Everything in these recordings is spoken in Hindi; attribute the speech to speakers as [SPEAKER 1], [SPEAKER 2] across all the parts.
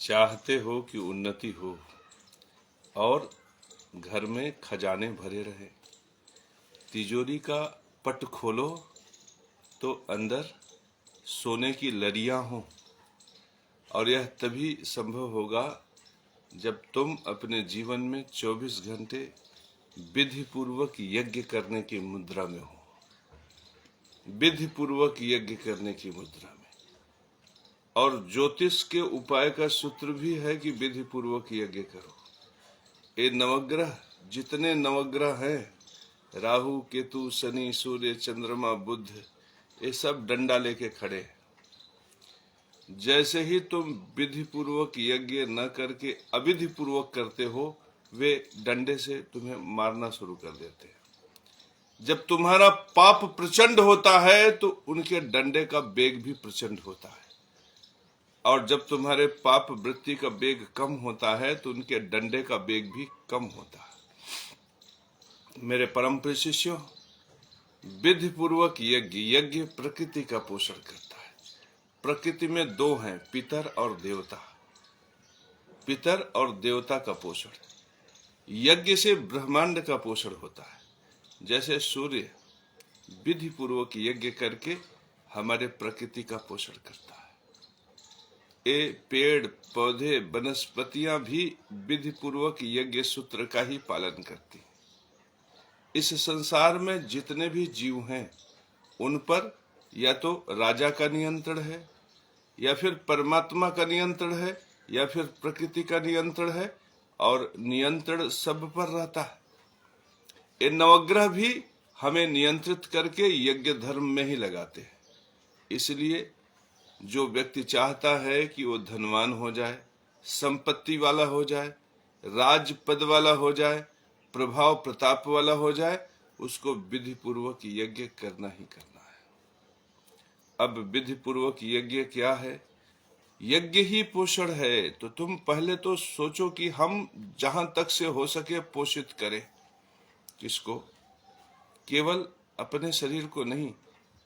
[SPEAKER 1] चाहते हो कि उन्नति हो और घर में खजाने भरे रहे। तिजोरी का पट खोलो तो अंदर सोने की लड़ियां हों, और यह तभी संभव होगा जब तुम अपने जीवन में 24 घंटे विधि पूर्वक यज्ञ करने की मुद्रा में हो। विधि पूर्वक यज्ञ करने की मुद्रा में। और ज्योतिष के उपाय का सूत्र भी है कि विधि पूर्वक यज्ञ करो। ये नवग्रह, जितने नवग्रह हैं, राहु, केतु, शनि, सूर्य, चंद्रमा, बुध, ये सब डंडा लेके खड़े हैं। जैसे ही तुम विधि पूर्वक यज्ञ न करके अविधि पूर्वक करते हो, वे डंडे से तुम्हें मारना शुरू कर देते हैं। जब तुम्हारा पाप प्रचंड होता है तो उनके डंडे का वेग भी प्रचंड होता है, और जब तुम्हारे पाप वृत्ति का वेग कम होता है तो उनके डंडे का वेग भी कम होता है। मेरे परम प्रिय शिष्यों, विधि पूर्वक यज्ञ प्रकृति का पोषण करता है। प्रकृति में दो हैं, पितर और देवता। पितर और देवता का पोषण। यज्ञ से ब्रह्मांड का पोषण होता है। जैसे सूर्य विधि पूर्वक यज्ञ करके हमारे प्रकृति का पोषण करता है। ये पेड़ पौधे वनस्पतियां भी विधि पूर्वक यज्ञ सूत्र का ही पालन करती हैं। इस संसार में जितने भी जीव हैं, उन पर या तो राजा का नियंत्रण है, या फिर परमात्मा का नियंत्रण है, या फिर प्रकृति का नियंत्रण है, और नियंत्रण सब पर रहता है। ये नवग्रह भी हमें नियंत्रित करके यज्ञ धर्म में ही लगाते हैं। इसलिए जो व्यक्ति चाहता है कि वो धनवान हो जाए, संपत्ति वाला हो जाए, राज पद वाला हो जाए, प्रभाव प्रताप वाला हो जाए, उसको विधि पूर्वक यज्ञ करना ही करना है। अब विधि पूर्वक यज्ञ क्या है? यज्ञ ही पोषण है। तो तुम पहले तो सोचो कि हम जहां तक से हो सके पोषित करें। किसको? केवल अपने शरीर को नहीं,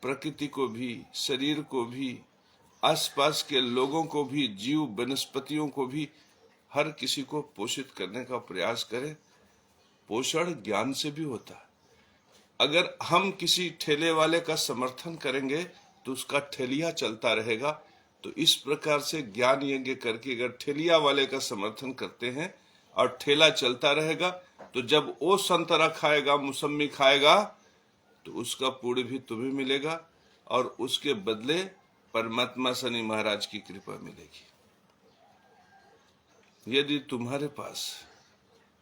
[SPEAKER 1] प्रकृति को भी, शरीर को भी, आसपास के लोगों को भी, जीव वनस्पतियों को भी, हर किसी को पोषित करने का प्रयास करें। पोषण ज्ञान से भी होता है। अगर हम किसी ठेले वाले का समर्थन करेंगे तो उसका ठेलिया चलता रहेगा। तो इस प्रकार से ज्ञान यज्ञ करके अगर ठेलिया वाले का समर्थन करते हैं और ठेला चलता रहेगा, तो जब वो संतरा खाएगा, मौसमी खाएगा, तो उसका पुण्य भी तुम्हें मिलेगा, और उसके बदले परमात्मा शनि महाराज की कृपा मिलेगी। यदि तुम्हारे पास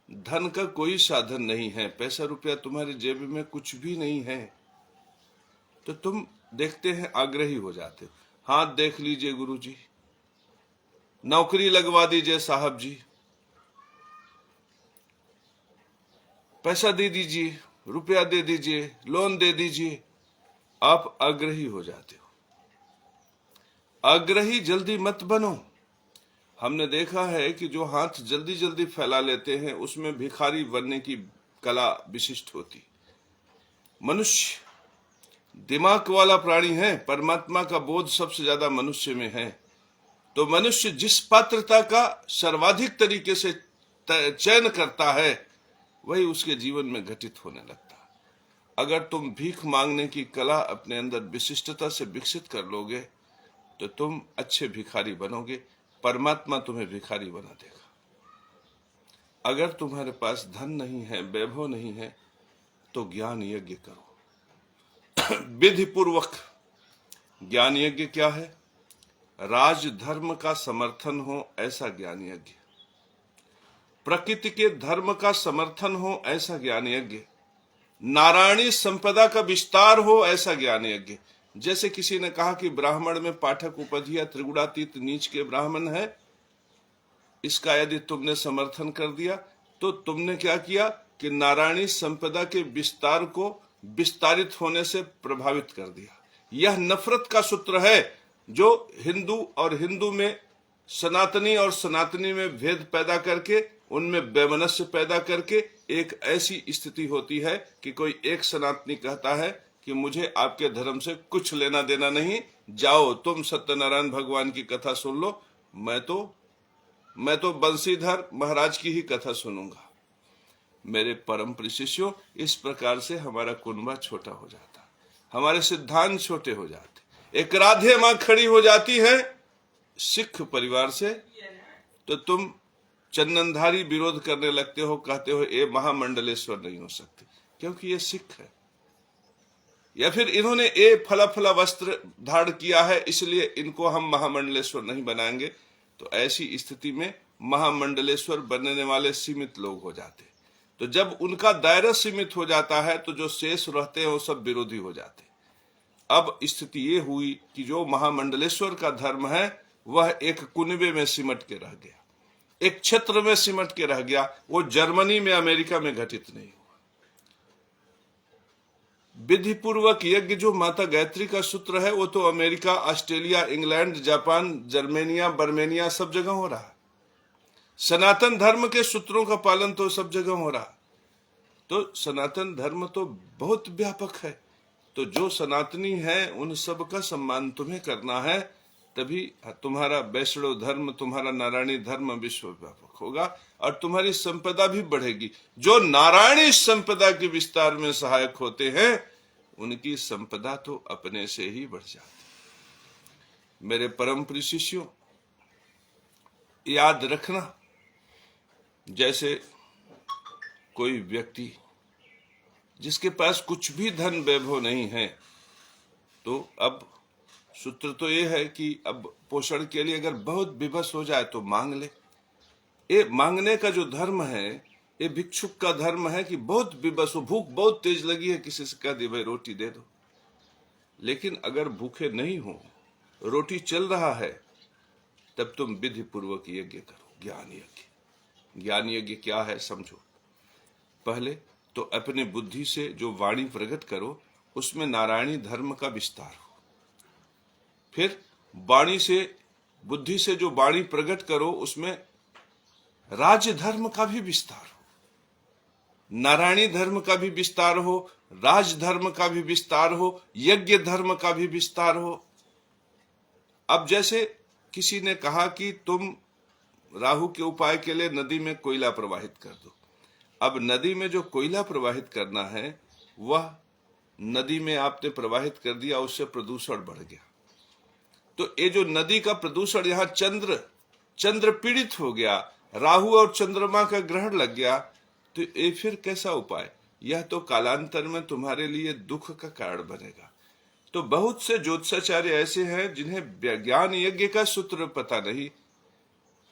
[SPEAKER 1] धन का कोई साधन नहीं है, पैसा रुपया तुम्हारे जेब में कुछ भी नहीं है, तो तुम देखते हैं आग्रही हो जाते हो। हाथ देख लीजिए गुरुजी, नौकरी लगवा दीजिए साहब जी, पैसा दे दीजिए, रुपया दे दीजिए, लोन दे दीजिए। आप आग्रही हो जाते हो। आग्रही जल्दी मत बनो। हमने देखा है कि जो हाथ जल्दी जल्दी फैला लेते हैं, उसमें भिखारी बनने की कला विशिष्ट होती। मनुष्य दिमाग वाला प्राणी है, परमात्मा का बोध सबसे ज्यादा मनुष्य में है। तो मनुष्य जिस पात्रता का सर्वाधिक तरीके से चयन करता है, वही उसके जीवन में घटित होने लगता है। अगर तुम भीख मांगने की कला अपने अंदर विशिष्टता से विकसित कर लोगे, तो तुम अच्छे भिखारी बनोगे। परमात्मा तुम्हें भिखारी बना देगा। अगर तुम्हारे पास धन नहीं है, वैभव नहीं है, तो ज्ञान यज्ञ करो। विधि पूर्वक ज्ञान यज्ञ क्या है? राज धर्म का समर्थन हो ऐसा ज्ञान यज्ञ, प्रकृति के धर्म का समर्थन हो ऐसा ज्ञान यज्ञ, नारायणी संपदा का विस्तार हो ऐसा ज्ञान यज्ञ। जैसे किसी ने कहा कि ब्राह्मण में पाठक उपाधियां त्रिगुणातीत नीच के ब्राह्मण है, इसका यदि तुमने समर्थन कर दिया तो तुमने क्या किया कि नारायणी संपदा के विस्तार को विस्तारित होने से प्रभावित कर दिया। यह नफरत का सूत्र है जो हिंदू और हिंदू में, सनातनी और सनातनी में भेद पैदा करके, उनमें वैमनस्य पैदा करके एक ऐसी स्थिति होती है कि कोई एक सनातनी कहता है कि मुझे आपके धर्म से कुछ लेना देना नहीं, जाओ तुम सत्यनारायण भगवान की कथा सुन लो, मैं तो मैं तो बंसीधर महाराज की ही कथा सुनूंगा। मेरे परम प्रिय शिष्यों, इस प्रकार से हमारा कुनबा छोटा हो जाता, हमारे सिद्धांत छोटे हो जाते। एक राधे मां खड़ी हो जाती है सिख परिवार से, तो तुम चंदनधारी विरोध करने लगते हो, कहते हो ये महामंडलेश्वर नहीं हो सकते क्योंकि ये सिख है, या फिर इन्होंने ये फला फला वस्त्र धारण किया है इसलिए इनको हम महामंडलेश्वर नहीं बनाएंगे। तो ऐसी स्थिति में महामंडलेश्वर बनने वाले सीमित लोग हो जाते। तो जब उनका दायरा सीमित हो जाता है तो जो शेष रहते हैं वो सब विरोधी हो जाते। अब स्थिति ये हुई कि जो महामंडलेश्वर का धर्म है वह एक कुनबे में सिमट के रह गया, एक क्षेत्र में सिमट के रह गया। वो जर्मनी में, अमेरिका में घटित नहीं हुआ। विधि पूर्वक यज्ञ जो माता गायत्री का सूत्र है वो तो अमेरिका, ऑस्ट्रेलिया, इंग्लैंड, जापान, जर्मेनिया, बर्मेनिया सब जगह हो रहा है। सनातन धर्म के सूत्रों का पालन तो सब जगह हो रहा। तो सनातन धर्म तो बहुत व्यापक है। तो जो सनातनी है उन सब का सम्मान तुम्हें करना है, तभी तुम्हारा वैष्णव धर्म, तुम्हारा नारायणी धर्म विश्व व्यापक होगा और तुम्हारी संपदा भी बढ़ेगी। जो नारायणी संपदा के विस्तार में सहायक होते हैं उनकी संपदा तो अपने से ही बढ़ जाती। मेरे परम प्रिय शिष्यों, याद रखना, जैसे कोई व्यक्ति जिसके पास कुछ भी धन वैभव नहीं है, तो अब सूत्र तो ये है कि अब पोषण के लिए अगर बहुत विवश हो जाए तो मांग ले। ये मांगने का जो धर्म है, ये भिक्षुक का धर्म है कि बहुत विवश हो, भूख बहुत तेज लगी है, किसी से कह दे भाई रोटी दे दो। लेकिन अगर भूखे नहीं हो, रोटी चल रहा है, तब तुम विधि पूर्वक यज्ञ करो, ज्ञान यज्ञ। ज्ञान यज्ञ क्या है समझो। पहले तो अपने बुद्धि से जो वाणी प्रकट करो उसमें नारायणी धर्म का विस्तार हो। फिर वाणी से, बुद्धि से जो वाणी प्रकट करो उसमें राज्य धर्म का भी विस्तार हो, नारायणी धर्म का भी विस्तार हो, राज धर्म का भी विस्तार हो, यज्ञ धर्म का भी विस्तार हो। अब जैसे किसी ने कहा कि तुम राहु के उपाय के लिए नदी में कोयला प्रवाहित कर दो। अब नदी में जो कोयला प्रवाहित करना है वह नदी में आपने प्रवाहित कर दिया, उससे प्रदूषण बढ़ गया। तो ये जो नदी का प्रदूषण, यहाँ चंद्र पीड़ित हो गया, राहु और चंद्रमा का ग्रहण लग गया, तो ये फिर कैसा उपाय? यह तो कालांतर में तुम्हारे लिए दुख का कारण बनेगा। तो बहुत से ज्योतिषाचार्य ऐसे हैं जिन्हें ज्ञान यज्ञ का सूत्र पता नहीं।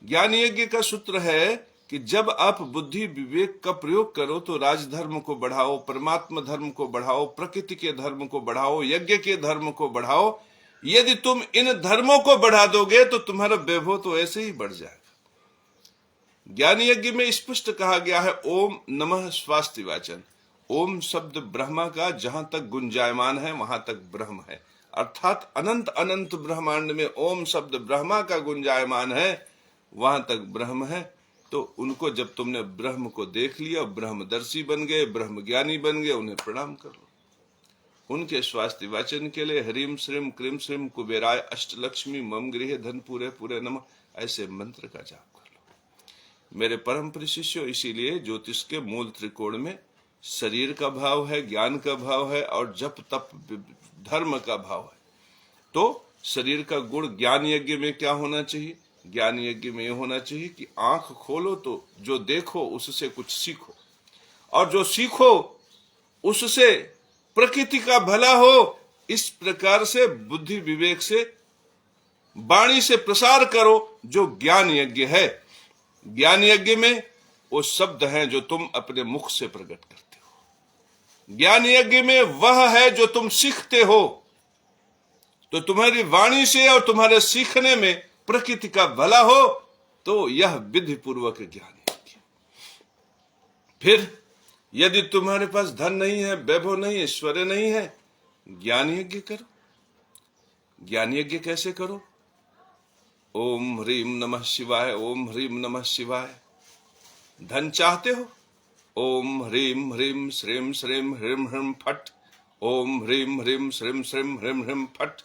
[SPEAKER 1] ज्ञान यज्ञ का सूत्र है कि जब आप बुद्धि विवेक का प्रयोग करो तो राजधर्म को बढ़ाओ, परमात्मा धर्म को बढ़ाओ, प्रकृति के धर्म को बढ़ाओ, यज्ञ के धर्म को बढ़ाओ। यदि तुम इन धर्मों को बढ़ा दोगे तो तुम्हारा वैभव तो ऐसे ही बढ़ जाएगा। ज्ञान यज्ञ में स्पष्ट कहा गया है ओम नमः स्वास्ति वाचन। ओम शब्द ब्रह्मा का जहां तक गुंजायमान है वहां तक ब्रह्म है, अर्थात अनंत अनंत ब्रह्मांड में ओम शब्द ब्रह्मा का गुंजायमान है, वहां तक ब्रह्म है। तो उनको जब तुमने ब्रह्म को देख लिया, ब्रह्मदर्शी बन गए, ब्रह्म ज्ञानी बन गए, उन्हें प्रणाम कर लो। उनके स्वास्थ्य वाचन के लिए हरिम श्रीम क्रीम श्रीम कुबेराय अष्टलक्ष्मी मम गृह धन पूरे पूरे नमः, ऐसे मंत्र का जाप कर लो। मेरे परम प्रिय शिष्यों, इसीलिए ज्योतिष के मूल त्रिकोण में शरीर का भाव है, ज्ञान का भाव है और जप तप धर्म का भाव है। तो शरीर का गुण ज्ञान यज्ञ में क्या होना चाहिए? ज्ञान यज्ञ में यह होना चाहिए कि आंख खोलो तो जो देखो उससे कुछ सीखो, और जो सीखो उससे प्रकृति का भला हो। इस प्रकार से बुद्धि विवेक से, वाणी से प्रसार करो जो ज्ञान यज्ञ है। ज्ञान यज्ञ में वो शब्द हैं जो तुम अपने मुख से प्रकट करते हो। ज्ञान यज्ञ में वह है जो तुम सीखते हो। तो तुम्हारी वाणी से और तुम्हारे सीखने में प्रकृति का भला हो, तो यह विधि पूर्वक ज्ञान यज्ञ। फिर यदि तुम्हारे पास धन नहीं है, वैभव नहीं, ऐश्वर्य नहीं है, ज्ञान यज्ञ करो। ज्ञान यज्ञ कैसे करो? ओम ह्रीम नमः शिवाय, ओम ह्रीम नमः शिवाय। धन चाहते हो? ओम ह्रीम ह्रीम श्रीम श्रीम ह्रीम ह्रीम फट, ओम ह्रीम ह्रीम श्रीम श्रीम ह्रीम ह्रीम फट।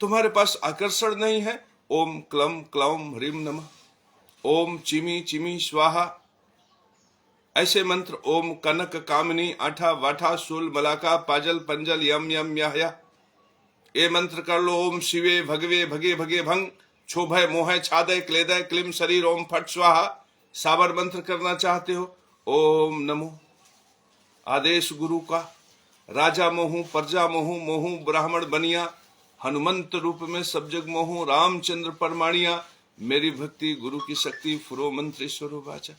[SPEAKER 1] तुम्हारे पास आकर्षण नहीं है? ओम क्लम क्लौम ह्रीम नमः। ओम चिमी चिमी स्वाहा, ऐसे मंत्र ओम कनक कामनी आठा वाठा शूल मलाका पाजल पंजल यम यम यह, ये मंत्र कर लो। ओम शिवे भगवे भगे भगे भंग, क्षोभय मोहय छादय क्लेदय क्लीम शरीर ओम फट स्वाहा। साबर मंत्र करना चाहते हो, ओम नमो आदेश गुरु का, राजा मोहू प्रजा मोहू मोहू ब्राह्मण बनिया, हनुमंत रूप में सब जग मोहू रामचंद्र परमाणिया, मेरी भक्ति गुरु की शक्ति फुरो मंत्र ईश्वर वाचा।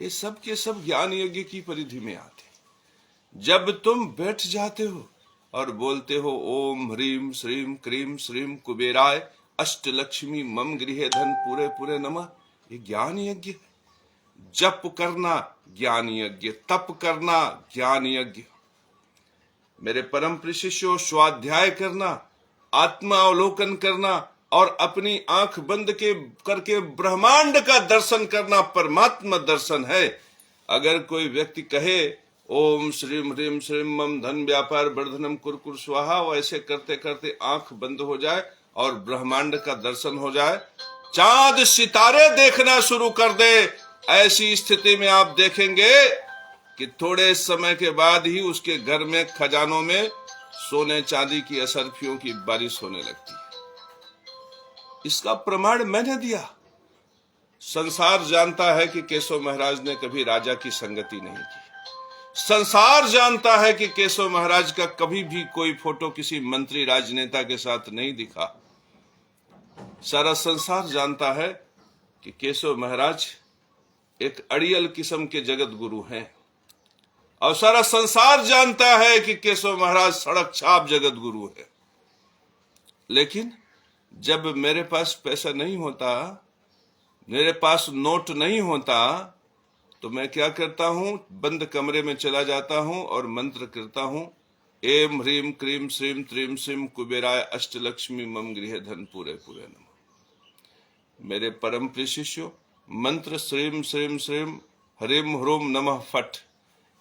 [SPEAKER 1] ये सब के सब ज्ञान यज्ञ की परिधि में आते। जब तुम बैठ जाते हो और बोलते हो ओम ह्रीम श्रीम क्रीम श्रीम कुबेराय अष्ट लक्ष्मी मम गृहे धन पूरे पूरे नमः, ये ज्ञान यज्ञ है। जप करना ज्ञान यज्ञ, तप करना ज्ञान यज्ञ। मेरे परम प्रिय शिष्यों, स्वाध्याय करना, आत्मावलोकन करना और अपनी आंख बंद करके ब्रह्मांड का दर्शन करना परमात्मा दर्शन है। अगर कोई व्यक्ति कहे ओम श्रीम ह्रीम श्रीम मम धन व्यापार वर्धनम कुरकुर स्वाहा, वैसे करते करते आंख बंद हो जाए और ब्रह्मांड का दर्शन हो जाए, चांद सितारे देखना शुरू कर दे, ऐसी स्थिति में आप देखेंगे कि थोड़े समय के बाद ही उसके घर में खजानों में सोने चांदी की असरफियों की बारिश होने लगती है। इसका प्रमाण मैंने दिया। संसार जानता है कि केशव महाराज ने कभी राजा की संगति नहीं की। संसार जानता है कि केशव महाराज का कभी भी कोई फोटो किसी मंत्री राजनेता के साथ नहीं दिखा। सारा संसार जानता है कि केशव महाराज एक अड़ियल किस्म के जगत गुरु हैं, और सारा संसार जानता है कि केशव महाराज सड़क छाप जगत गुरु है। लेकिन जब मेरे पास पैसा नहीं होता, मेरे पास नोट नहीं होता, तो मैं क्या करता हूं, बंद कमरे में चला जाता हूं और मंत्र करता हूं, एम ह्रीम क्रीम श्रीम त्रीम श्रीम कुबेराय अष्टलक्ष्मी मम गृहे धन पूरे पूरे नमः। मेरे परम प्रिय शिष्यों, मंत्र श्रीम श्रीम श्रीम हरिम ह्रूम नमः फट,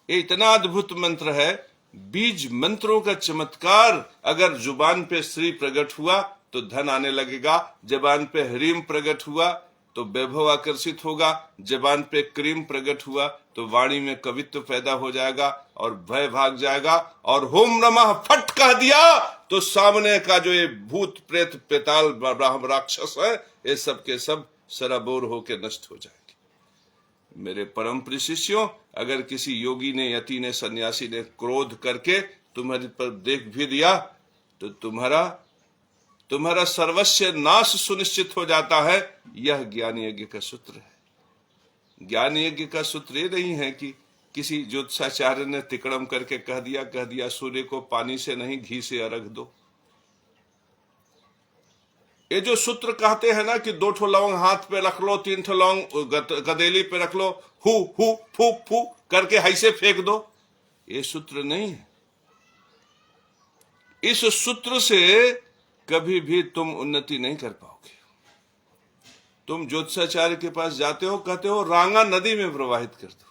[SPEAKER 1] ये इतना अद्भुत मंत्र है। बीज मंत्रों का चमत्कार। अगर जुबान पे श्री प्रकट हुआ तो धन आने लगेगा, जबान पे हरीम प्रकट हुआ तो वैभव आकर्षित होगा, जबान पे क्रीम प्रकट हुआ तो वाणी में कवित्व पैदा हो जाएगा और भय भाग जाएगा, और होम नमः फट कह दिया तो सामने का जो ये भूत प्रेत पेताल ब्राह्मण राक्षस है, ये सब के सब सराबोर होकर नष्ट हो जाएंगे। मेरे परम प्रिय शिष्यों, अगर किसी योगी ने, यति ने, सन्यासी ने क्रोध करके तुम्हारे पर देख भी दिया तो तुम्हारा सर्वस्व नाश सुनिश्चित हो जाता है। यह ज्ञान यज्ञ का सूत्र है। ज्ञान यज्ञ का सूत्र ये नहीं है कि किसी ज्योतिषाचार्य ने तिकड़म करके कह दिया सूर्य को पानी से नहीं घी से अर्घ दो। ये जो सूत्र कहते हैं ना कि 2 ठो लौंग हाथ पे रख लो, 3 ठो लौंग गदेली पे रख लो, हु हु फू फू करके ऐसे फेंक दो, ये सूत्र नहीं है। इस सूत्र से कभी भी तुम उन्नति नहीं कर पाओगे। तुम ज्योतिषाचार्य के पास जाते हो, कहते हो रांगा नदी में प्रवाहित कर दो।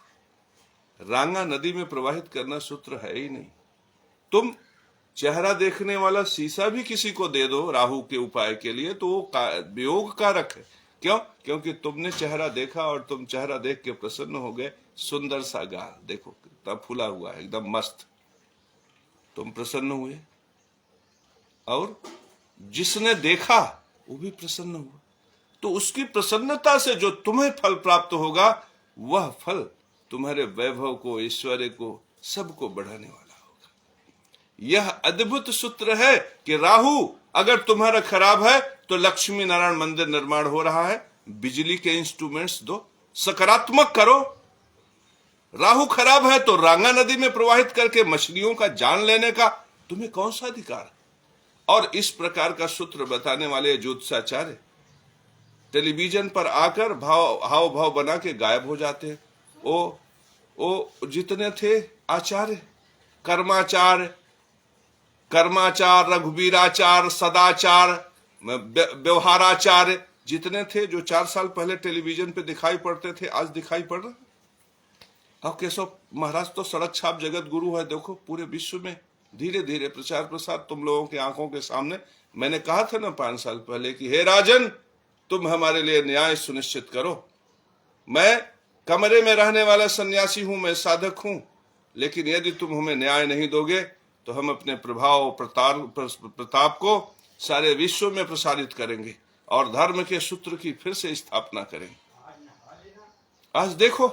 [SPEAKER 1] रांगा नदी में प्रवाहित करना सूत्र है ही नहीं। तुम चेहरा देखने वाला शीशा भी किसी को दे दो राहु के उपाय के लिए तो वो वियोग कारक है। क्यों? क्योंकि तुमने चेहरा देखा और तुम चेहरा देख के प्रसन्न हो गए। सुंदर सा गाल देखो कितना फूला हुआ है, एकदम मस्त, तुम प्रसन्न हुए, और जिसने देखा वो भी प्रसन्न हुआ। तो उसकी प्रसन्नता से जो तुम्हें फल प्राप्त होगा, वह फल तुम्हारे वैभव को, ऐश्वर्य को, सबको बढ़ाने वाला होगा। यह अद्भुत सूत्र है कि राहु अगर तुम्हारा खराब है तो लक्ष्मी नारायण मंदिर निर्माण हो रहा है, बिजली के इंस्ट्रूमेंट्स दो, सकारात्मक करो। राहु खराब है तो रांगा नदी में प्रवाहित करके मछलियों का जान लेने का तुम्हें कौन सा अधिकार है? और इस प्रकार का सूत्र बताने वाले ज्योतिषाचार्य टेलीविजन पर आकर हाव भाव बना के गायब हो जाते हैं। ओ जितने थे आचार्य, कर्माचार, रघुवीराचार, सदाचार, व्यवहाराचार्य जितने थे, जो 4 साल पहले टेलीविजन पे दिखाई पड़ते थे, आज दिखाई पड़ रहे। अब केशव महाराज तो सड़क छाप जगत गुरु है। देखो पूरे विश्व में धीरे धीरे प्रचार प्रसार तुम लोगों की आंखों के सामने। मैंने कहा था ना 5 साल पहले कि हे राजन, तुम हमारे लिए न्याय सुनिश्चित करो। मैं कमरे में रहने वाला सन्यासी हूं, मैं साधक हूं, लेकिन यदि तुम हमें न्याय नहीं दोगे तो हम अपने प्रभाव प्रताप को सारे विश्व में प्रसारित करेंगे और धर्म के सूत्र की फिर से स्थापना करेंगे। आज देखो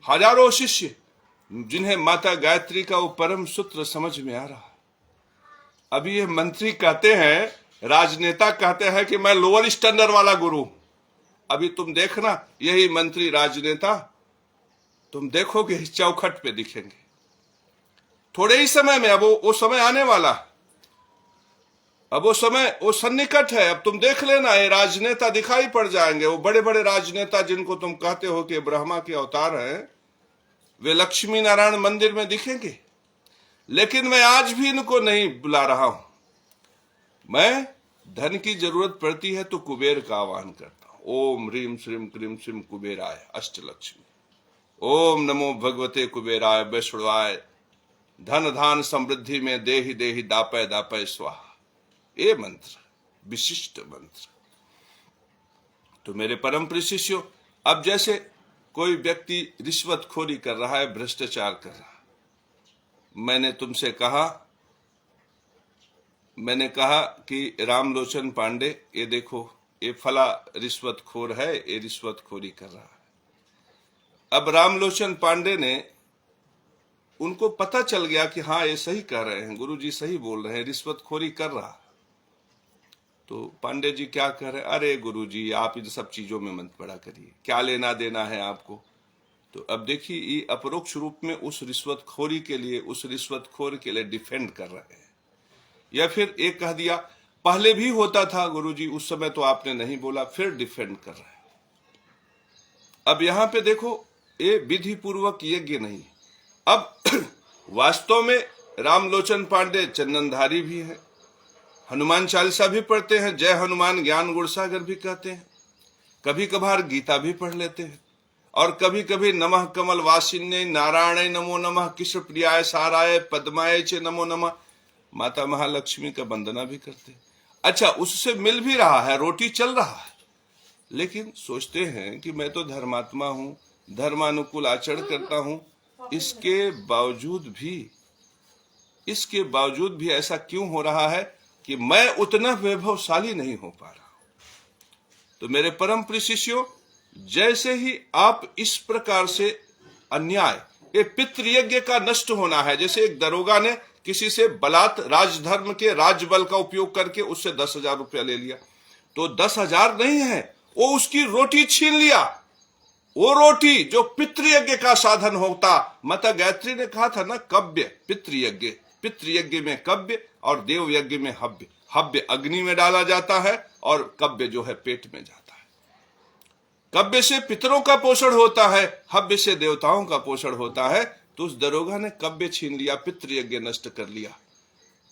[SPEAKER 1] हजारों शिष्य जिन्हें माता गायत्री का वो परम सूत्र समझ में आ रहा। अभी ये मंत्री कहते हैं, राजनेता कहते हैं कि मैं लोअर स्टैंडर्ड वाला गुरु। अभी तुम देखना यही मंत्री राजनेता तुम देखोगे इस चौखट पे दिखेंगे थोड़े ही समय में। अब वो समय आने वाला, अब वो समय वो सन्निकट है। अब तुम देख लेना ये राजनेता दिखाई पड़ जाएंगे। वो बड़े बड़े राजनेता जिनको तुम कहते हो कि ब्रह्मा के अवतार हैं, वे लक्ष्मी नारायण मंदिर में दिखेंगे। लेकिन मैं आज भी इनको नहीं बुला रहा हूं। मैं धन की जरूरत पड़ती है तो कुबेर का आह्वान करता हूं। ओम ह्रीम श्रीम क्रीम श्रीम कुबेराय अष्टलक्ष्मी। ओम नमो भगवते कुबेराय वैष्णवाय। धन धान समृद्धि में देहि देहि दापय दापय स्वाहा। ये मंत्र विशिष्ट मंत्र। तो मेरे परम प्रिय शिष्यों, अब जैसे कोई व्यक्ति रिश्वतखोरी कर रहा है, भ्रष्टाचार कर रहा है, मैंने कहा कि रामलोचन पांडे ये देखो ये फला रिश्वतखोर है, ये रिश्वतखोरी कर रहा है। अब रामलोचन पांडे ने, उनको पता चल गया कि हाँ ये सही कह रहे हैं, गुरुजी सही बोल रहे हैं, रिश्वतखोरी कर रहा है। तो पांडे जी क्या कह रहे हैं, अरे गुरुजी आप इन सब चीजों में मत पड़ा करिए, क्या लेना देना है आपको। तो अब देखिए ये अपरोक्ष रूप में उस रिश्वतखोरी के लिए, उस रिश्वतखोर के लिए डिफेंड कर रहे हैं। या फिर एक कह दिया पहले भी होता था गुरुजी, उस समय तो आपने नहीं बोला, फिर डिफेंड कर रहे हैं। अब यहां पे देखो ये विधि पूर्वक यज्ञ नहीं। अब वास्तव में रामलोचन पांडे चंदनधारी भी है, हनुमान चालीसा भी पढ़ते हैं, जय हनुमान ज्ञान गुण सागर भी कहते हैं, कभी कभार गीता भी पढ़ लेते हैं, और कभी कभी नमः कमल वासिन्य नारायण नमो नमः कृष्ण प्रियाय साराय पद्माय च नमो नमः माता महालक्ष्मी का वंदना भी करते हैं। अच्छा, उससे मिल भी रहा है, रोटी चल रहा है, लेकिन सोचते हैं कि मैं तो धर्मात्मा हूं, धर्मानुकूल आचरण करता हूं, इसके बावजूद भी ऐसा क्यों हो रहा है कि मैं उतना वैभवशाली नहीं हो पा रहा हूं। तो मेरे परम प्रिय शिष्यों, जैसे ही आप इस प्रकार से अन्याय, ये पितृयज्ञ का नष्ट होना है। जैसे एक दरोगा ने किसी से बलात् राजधर्म के राजबल का उपयोग करके उससे 10,000 रुपया ले लिया, तो 10,000 नहीं है, वो उसकी रोटी छीन लिया। वो रोटी जो पितृयज्ञ का साधन होता, माता गायत्री ने कहा था ना, कव्य पितृयज्ञ, पितृयज्ञ में कव्य और देव यज्ञ में हव्य। हव्य अग्नि में डाला जाता है और कव्य जो है पेट में जाता है। कव्य से पितरों का पोषण होता है, हव्य से देवताओं का पोषण होता है। तो उस दरोगा ने कव्य छीन लिया, पितृयज्ञ नष्ट कर लिया।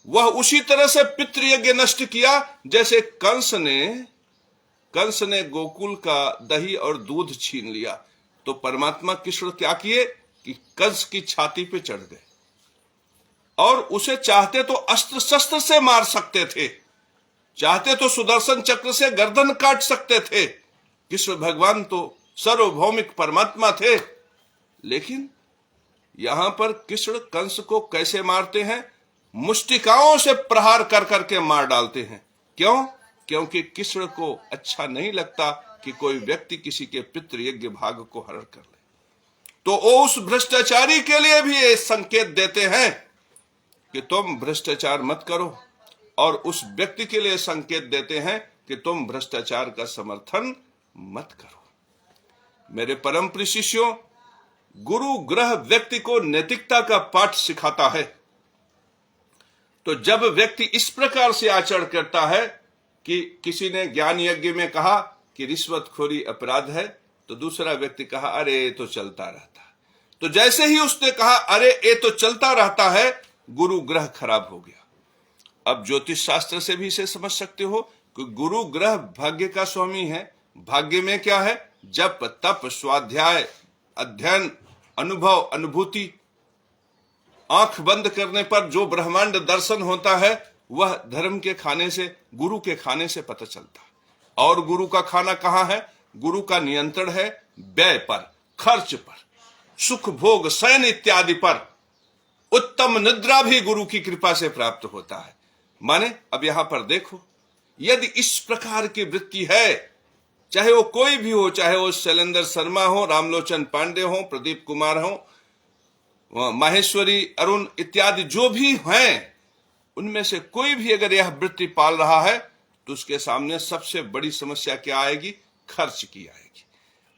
[SPEAKER 1] वह उसी तरह से पितृयज्ञ नष्ट किया जैसे कंस ने गोकुल का दही और दूध छीन लिया। तो परमात्मा कृष्ण क्या किए कि कंस की छाती पे चढ़ गए और उसे चाहते तो अस्त्र शस्त्र से मार सकते थे, चाहते तो सुदर्शन चक्र से गर्दन काट सकते थे। कृष्ण भगवान तो सार्वभौमिक परमात्मा थे, लेकिन यहां पर कृष्ण कंस को कैसे मारते हैं? मुष्टिकाओं से प्रहार कर करके मार डालते हैं। क्यों? क्योंकि कृष्ण को अच्छा नहीं लगता कि कोई व्यक्ति किसी के पितृयज्ञ भाग को हरण कर ले। तो उस भ्रष्टाचारी के लिए भी ये संकेत देते हैं कि तुम भ्रष्टाचार मत करो, और उस व्यक्ति के लिए संकेत देते हैं कि तुम भ्रष्टाचार का समर्थन मत करो। मेरे परम प्रिय शिष्यों, गुरु ग्रह व्यक्ति को नैतिकता का पाठ सिखाता है। तो जब व्यक्ति इस प्रकार से आचरण करता है कि किसी ने ज्ञान यज्ञ में कहा कि रिश्वतखोरी अपराध है, तो दूसरा व्यक्ति कहा अरे ये तो चलता रहता है। तो जैसे ही उसने कहा अरे ये तो चलता रहता है, गुरु ग्रह खराब हो गया। अब ज्योतिष शास्त्र से भी इसे समझ सकते हो कि गुरु ग्रह भाग्य का स्वामी है। भाग्य में क्या है? जप तप स्वाध्याय अध्ययन अनुभव अनुभूति। आंख बंद करने पर जो ब्रह्मांड दर्शन होता है वह धर्म के खाने से, गुरु के खाने से पता चलता है। और गुरु का खाना कहां है? गुरु का नियंत्रण है, व्यय पर, खर्च पर, सुख भोग शयन इत्यादि पर। उत्तम निद्रा भी गुरु की कृपा से प्राप्त होता है। माने अब यहां पर देखो, यदि इस प्रकार की वृत्ति है, चाहे वो कोई भी हो, चाहे वो शैलेंद्र शर्मा हो, रामलोचन पांडे हो, प्रदीप कुमार हो, माहेश्वरी अरुण इत्यादि जो भी हैं, उनमें से कोई भी अगर यह वृत्ति पाल रहा है तो उसके सामने सबसे बड़ी समस्या क्या आएगी? खर्च की आएगी।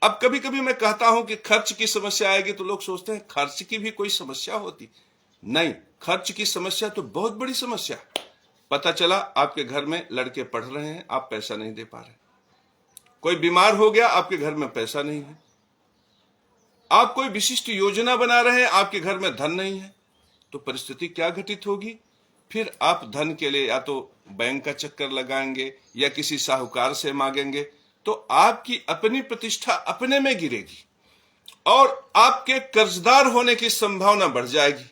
[SPEAKER 1] अब कभी कभी मैं कहता हूं कि खर्च की समस्या आएगी तो लोग सोचते हैं खर्च की भी कोई समस्या होती। नहीं, खर्च की समस्या तो बहुत बड़ी समस्या। पता चला आपके घर में लड़के पढ़ रहे हैं, आप पैसा नहीं दे पा रहे, कोई बीमार हो गया, आपके घर में पैसा नहीं है, आप कोई विशिष्ट योजना बना रहे हैं, आपके घर में धन नहीं है, तो परिस्थिति क्या घटित होगी? फिर आप धन के लिए या तो बैंक का चक्कर लगाएंगे या किसी साहूकार से मांगेंगे, तो आपकी अपनी प्रतिष्ठा अपने में गिरेगी और आपके कर्जदार होने की संभावना बढ़ जाएगी।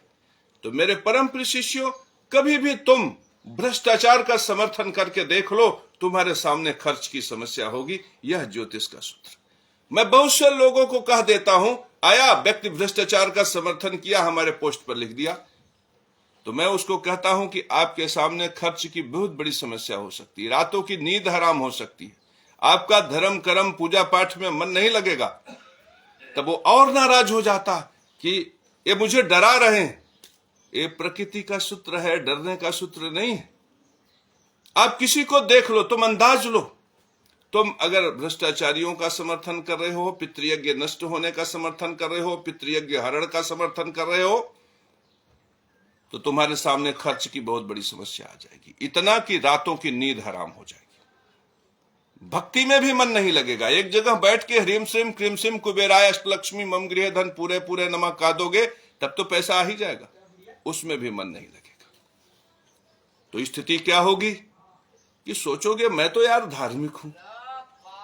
[SPEAKER 1] तो मेरे परम प्रिय शिष्यों, कभी भी तुम भ्रष्टाचार का समर्थन करके देख लो, तुम्हारे सामने खर्च की समस्या होगी। यह ज्योतिष का सूत्र। मैं बहुत से लोगों को कह देता हूं, आया व्यक्ति भ्रष्टाचार का समर्थन किया, हमारे पोस्ट पर लिख दिया, तो मैं उसको कहता हूं कि आपके सामने खर्च की बहुत बड़ी समस्या हो सकती है, रातों की नींद हराम हो सकती है, आपका धर्म कर्म पूजा पाठ में मन नहीं लगेगा। तब वो और नाराज हो जाता कि ये मुझे डरा रहे हैं। ये प्रकृति का सूत्र है, डरने का सूत्र नहीं है। आप किसी को देख लो, तुम अंदाज लो, तुम अगर भ्रष्टाचारियों का समर्थन कर रहे हो, पितृयज्ञ नष्ट होने का समर्थन कर रहे हो, पितृयज्ञ हरण का समर्थन कर रहे हो, तो तुम्हारे सामने खर्च की बहुत बड़ी समस्या आ जाएगी, इतना कि रातों की नींद हराम हो जाएगी, भक्ति में भी मन नहीं लगेगा। एक जगह बैठ के ह्रीम श्रीम क्रीम श्रीम कुबेराय अष्टलक्ष्मी मम गृह धन पूरे पूरे नमः का दोगे, तब तो पैसा आ ही जाएगा, उसमें भी मन नहीं लगेगा। तो स्थिति क्या होगी कि सोचोगे मैं तो यार धार्मिक हूं,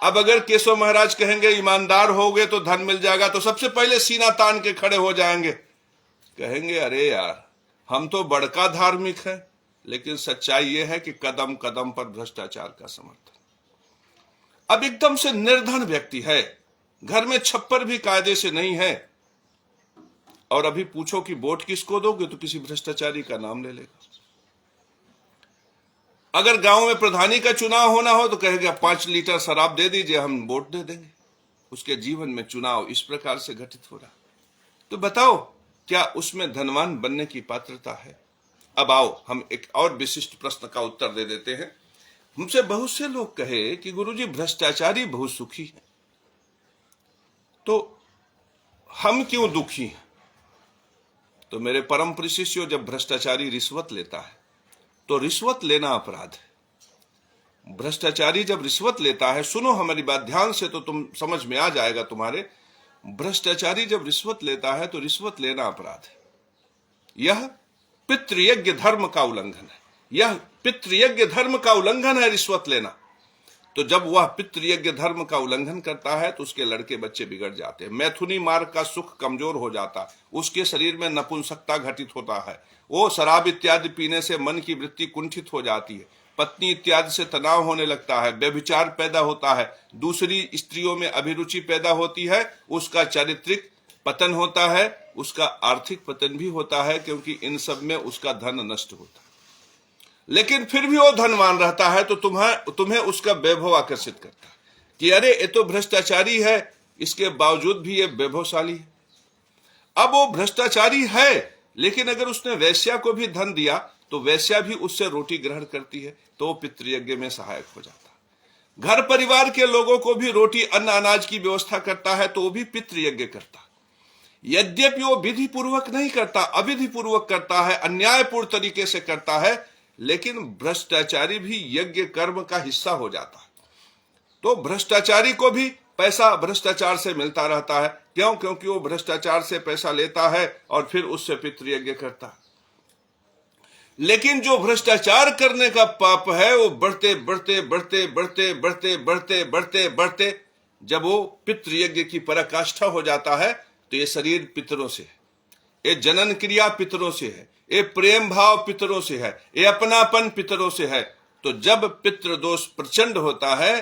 [SPEAKER 1] अब अगर केशव महाराज कहेंगे ईमानदार होगे तो धन मिल जाएगा, तो सबसे पहले सीना तान के खड़े हो जाएंगे, कहेंगे अरे यार हम तो बड़का धार्मिक है। लेकिन सच्चाई यह है कि कदम कदम पर भ्रष्टाचार का समर्थन। अब एकदम से निर्धन व्यक्ति है, घर में छप्पर भी कायदे से नहीं है, और अभी पूछो कि वोट किसको दोगे, तो किसी भ्रष्टाचारी का नाम ले लेगा। अगर गांव में प्रधानी का चुनाव होना हो तो कहेगा 5 लीटर शराब दे दीजिए, हम वोट दे देंगे। उसके जीवन में चुनाव इस प्रकार से घटित हो रहा। तो बताओ क्या उसमें धनवान बनने की पात्रता है? अब आओ हम एक और विशिष्ट प्रश्न का उत्तर दे देते हैं। हमसे बहुत से लोग कहे कि गुरुजी भ्रष्टाचारी बहुत सुखी है, तो हम क्यों दुखी हैं? तो मेरे परम प्रिय शिष्यों, जब भ्रष्टाचारी रिश्वत लेता है तो रिश्वत लेना अपराध है। भ्रष्टाचारी जब रिश्वत लेता है, सुनो हमारी बात ध्यान से तो तुम समझ में आ जाएगा तुम्हारे। भ्रष्टाचारी जब रिश्वत लेता है तो रिश्वत लेना अपराध है। यह पितृयज्ञ धर्म का उल्लंघन है, यह पितृयज्ञ धर्म का उल्लंघन है रिश्वत लेना। तो जब वह पितृयज्ञ धर्म का उल्लंघन करता है तो उसके लड़के बच्चे बिगड़ जाते हैं, मैथुनी मार्ग का सुख कमजोर हो जाता है, उसके शरीर में नपुंसकता घटित होता है, वो शराब इत्यादि पीने से मन की वृत्ति कुंठित हो जाती है, पत्नी इत्यादि से तनाव होने लगता है, व्यभिचार पैदा होता है, दूसरी स्त्रियों में अभिरुचि पैदा होती है, उसका चारित्रिक पतन होता है, उसका आर्थिक पतन भी होता है, क्योंकि इन सब में उसका धन नष्ट होता है। लेकिन फिर भी वो धनवान रहता है तो तुम्हें उसका वैभव आकर्षित करता है कि अरे ये तो भ्रष्टाचारी है, इसके बावजूद भी ये वैभवशाली है। अब वो भ्रष्टाचारी है, लेकिन अगर उसने वैश्या को भी धन दिया तो वैश्या भी उससे रोटी ग्रहण करती है, तो वो पितृयज्ञ में सहायक हो जाता है। घर परिवार के लोगों को भी रोटी अन्न अनाज की व्यवस्था करता है तो वो भी पितृयज्ञ करता है। यद्यपि वो विधि पूर्वक नहीं करता, अविधि पूर्वक करता है, अन्यायपूर्ण तरीके से करता है, लेकिन भ्रष्टाचारी भी यज्ञ कर्म का हिस्सा हो जाता है। तो भ्रष्टाचारी को भी पैसा भ्रष्टाचार से मिलता रहता है। क्यों? क्योंकि वो भ्रष्टाचार से पैसा लेता है और फिर उससे पितृयज्ञ करता है। लेकिन जो भ्रष्टाचार करने का पाप है वो बढ़ते बढ़ते बढ़ते बढ़ते बढ़ते बढ़ते बढ़ते बढ़ते जब वो पितृयज्ञ की पराकाष्ठा हो जाता है तो ये शरीर पितरों से है, ये जनन क्रिया पितरों से है, ये प्रेम भाव पितरों से है, ये अपनापन पितरों से है। तो जब पितृ दोष प्रचंड होता है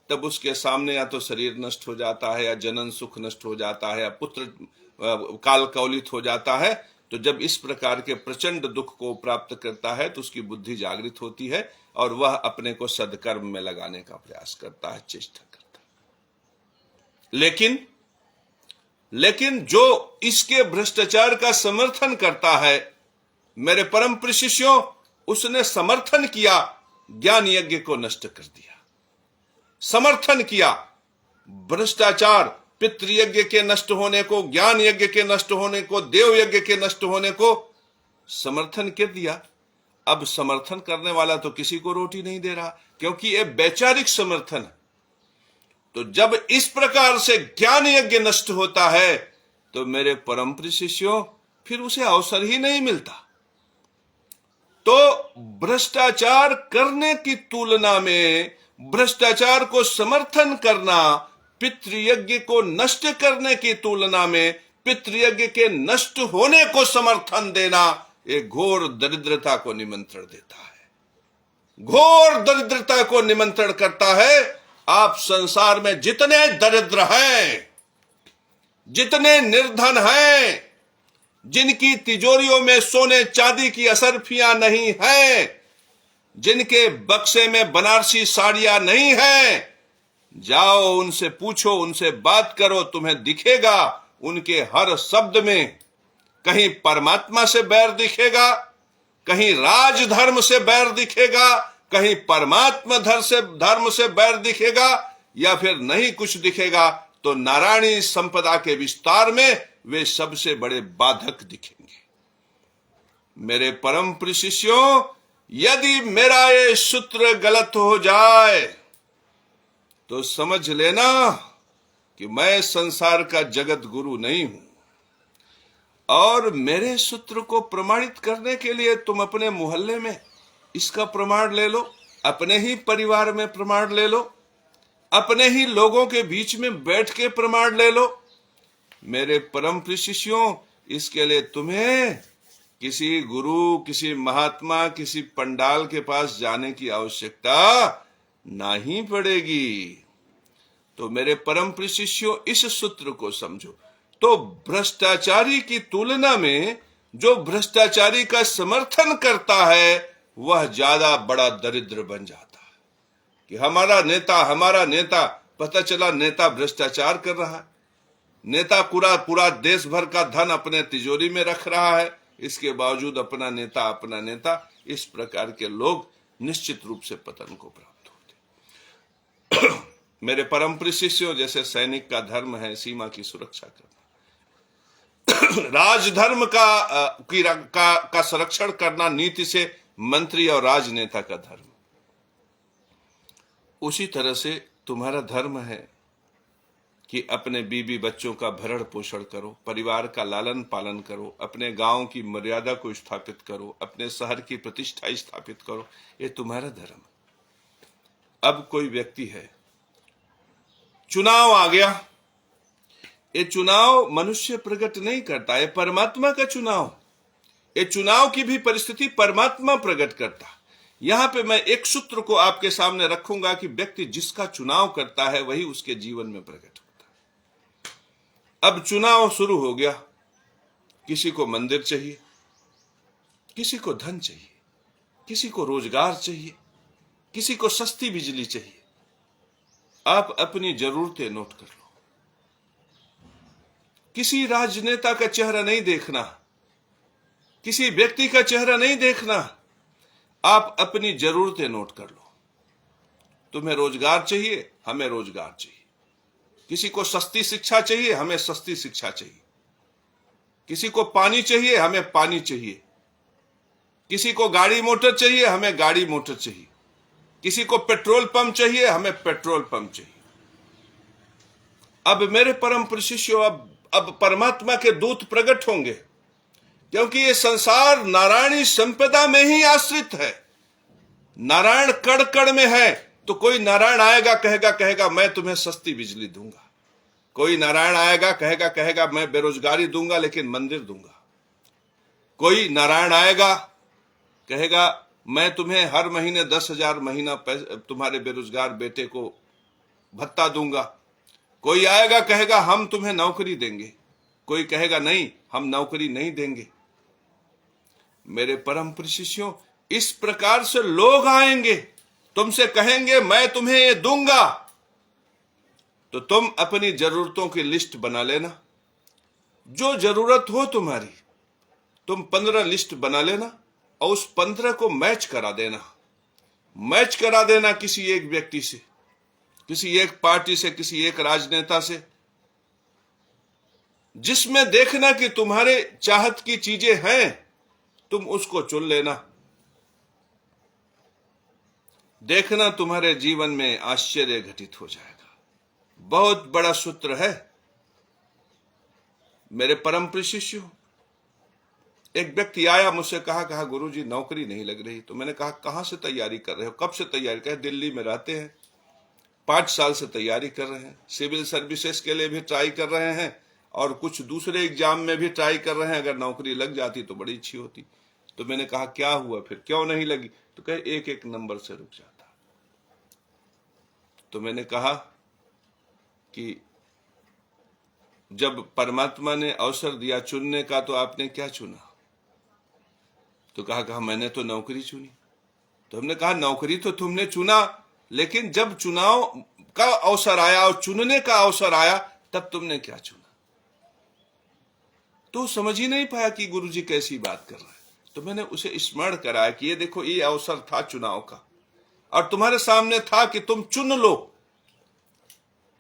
[SPEAKER 1] तब उसके सामने या तो शरीर नष्ट हो जाता है, या जनन सुख नष्ट हो जाता है, या पुत्र काल कौलित हो जाता है। तो जब इस प्रकार के प्रचंड दुख को प्राप्त करता है तो उसकी बुद्धि जागृत होती है और वह अपने को सदकर्म में लगाने का प्रयास करता है, चेष्टा करता है। लेकिन जो इसके भ्रष्टाचार का समर्थन करता है, मेरे परम प्रिय शिष्यों, उसने समर्थन किया, ज्ञान यज्ञ को नष्ट कर दिया। समर्थन किया भ्रष्टाचार, पितृयज्ञ के नष्ट होने को, ज्ञान यज्ञ के नष्ट होने को, देव यज्ञ के नष्ट होने को समर्थन कर दिया। अब समर्थन करने वाला तो किसी को रोटी नहीं दे रहा, क्योंकि यह वैचारिक समर्थन है। तो जब इस प्रकार से ज्ञान यज्ञ नष्ट होता है तो मेरे परम प्रिय शिष्यों, फिर उसे अवसर ही नहीं मिलता। तो भ्रष्टाचार करने की तुलना में भ्रष्टाचार को समर्थन करना, पितृयज्ञ को नष्ट करने की तुलना में पितृयज्ञ के नष्ट होने को समर्थन देना, एक घोर दरिद्रता को निमंत्रण देता है, घोर दरिद्रता को निमंत्रण करता है। आप संसार में जितने दरिद्र हैं, जितने निर्धन हैं, जिनकी तिजोरियों में सोने चांदी की असरफियां नहीं हैं, जिनके बक्से में बनारसी साड़ियां नहीं हैं, जाओ उनसे पूछो, उनसे बात करो, तुम्हें दिखेगा उनके हर शब्द में कहीं परमात्मा से बैर दिखेगा, कहीं राजधर्म से बैर दिखेगा, कहीं परमात्मा धर्म से बैर दिखेगा, या फिर नहीं कुछ दिखेगा तो नारायणी संपदा के विस्तार में वे सबसे बड़े बाधक दिखेंगे। मेरे परम प्रिय शिष्यों, यदि मेरा ये सूत्र गलत हो जाए तो समझ लेना कि मैं संसार का जगत गुरु नहीं हूं। और मेरे सूत्र को प्रमाणित करने के लिए तुम अपने मोहल्ले में इसका प्रमाण ले लो, अपने ही परिवार में प्रमाण ले लो, अपने ही लोगों के बीच में बैठ के प्रमाण ले लो। मेरे परम प्रिय शिष्यों, इसके लिए तुम्हें किसी गुरु, किसी महात्मा, किसी पंडाल के पास जाने की आवश्यकता नहीं पड़ेगी। तो मेरे परम प्रिय शिष्यों, इस सूत्र को समझो। तो भ्रष्टाचारी की तुलना में जो भ्रष्टाचारी का समर्थन करता है वह ज्यादा बड़ा दरिद्र बन जाता है। कि हमारा नेता, पता चला नेता भ्रष्टाचार कर रहा है, नेता पूरा देश भर का धन अपने तिजोरी में रख रहा है, इसके बावजूद अपना नेता, इस प्रकार के लोग निश्चित रूप से पतन को प्राप्त होते। मेरे परम प्रिय शिष्यों, जैसे सैनिक का धर्म है सीमा की सुरक्षा करना, राजधर्म का संरक्षण करना नीति से मंत्री और राजनेता का धर्म, उसी तरह से तुम्हारा धर्म है कि अपने बीबी बच्चों का भरण पोषण करो, परिवार का लालन पालन करो, अपने गांव की मर्यादा को स्थापित करो, अपने शहर की प्रतिष्ठा स्थापित करो। ये तुम्हारा धर्म। अब कोई व्यक्ति है, चुनाव आ गया, ये चुनाव मनुष्य प्रकट नहीं करता, ये परमात्मा का चुनाव, ये चुनाव की भी परिस्थिति परमात्मा प्रकट करता। यहां पे मैं एक सूत्र को आपके सामने रखूंगा कि व्यक्ति जिसका चुनाव करता है वही उसके जीवन में प्रकट होता है। अब चुनाव शुरू हो गया, किसी को मंदिर चाहिए, किसी को धन चाहिए, किसी को रोजगार चाहिए, किसी को सस्ती बिजली चाहिए। आप अपनी जरूरतें नोट कर लो। किसी राजनेता का चेहरा नहीं देखना, किसी व्यक्ति का चेहरा नहीं देखना, आप अपनी जरूरतें नोट कर लो। तुम्हें रोजगार चाहिए, हमें रोजगार चाहिए। किसी को सस्ती शिक्षा चाहिए, हमें सस्ती शिक्षा चाहिए। किसी को पानी चाहिए, हमें पानी चाहिए। किसी को गाड़ी मोटर चाहिए, हमें गाड़ी मोटर चाहिए। किसी को पेट्रोल पंप चाहिए, हमें पेट्रोल पंप चाहिए। अब मेरे परम प्रिय शिष्यों, अब परमात्मा के दूत प्रकट होंगे, क्योंकि ये संसार नारायणी संपदा में ही आश्रित है। नारायण कण कण में है। तो कोई नारायण आएगा, कहेगा मैं तुम्हें सस्ती बिजली दूंगा। कोई नारायण आएगा, कहेगा मैं बेरोजगारी दूंगा लेकिन मंदिर दूंगा। कोई नारायण आएगा, कहेगा मैं तुम्हें हर महीने 10,000 महीना तुम्हारे बेरोजगार बेटे को भत्ता दूंगा, कोई आएगा कहेगा हम तुम्हें नौकरी देंगे, कोई कहेगा नहीं हम नौकरी नहीं देंगे। मेरे परम प्रिय शिष्यों, इस प्रकार से लोग आएंगे, तुमसे कहेंगे मैं तुम्हें ये दूंगा, तो तुम अपनी जरूरतों की लिस्ट बना लेना। जो जरूरत हो तुम्हारी, तुम 15 लिस्ट बना लेना और उस 15 को मैच करा देना किसी एक व्यक्ति से, किसी एक पार्टी से, किसी एक राजनेता से, जिसमें देखना कि तुम्हारे चाहत की चीजें हैं, तुम उसको चुन लेना। देखना तुम्हारे जीवन में आश्चर्य घटित हो जाएगा। बहुत बड़ा सूत्र है मेरे परम प्रिय शिष्यों। एक व्यक्ति आया, मुझसे कहा गुरुजी नौकरी नहीं लग रही। तो मैंने कहा कहां से तैयारी कर रहे हो, कब से तैयारी कर? दिल्ली में रहते हैं, 5 साल से तैयारी कर रहे हैं, सिविल सर्विसेज के लिए भी ट्राई कर रहे हैं और कुछ दूसरे एग्जाम में भी ट्राई कर रहे हैं। अगर नौकरी लग जाती तो बड़ी अच्छी होती। तो मैंने कहा क्या हुआ फिर, क्यों नहीं लगी? तो कहे एक नंबर से रुक जाता। तो मैंने कहा कि जब परमात्मा ने अवसर दिया चुनने का तो आपने क्या चुना? तो कहा मैंने तो नौकरी चुनी। तो हमने कहा नौकरी तो तुमने चुना, लेकिन जब चुनाव का अवसर आया और चुनने का अवसर आया तब तुमने क्या चुना? तो समझ ही नहीं पाया कि गुरुजी कैसी बात कर रहे हैं। तो मैंने उसे स्मरण कराया कि ये देखो ये अवसर था चुनाव का और तुम्हारे सामने था कि तुम चुन लो।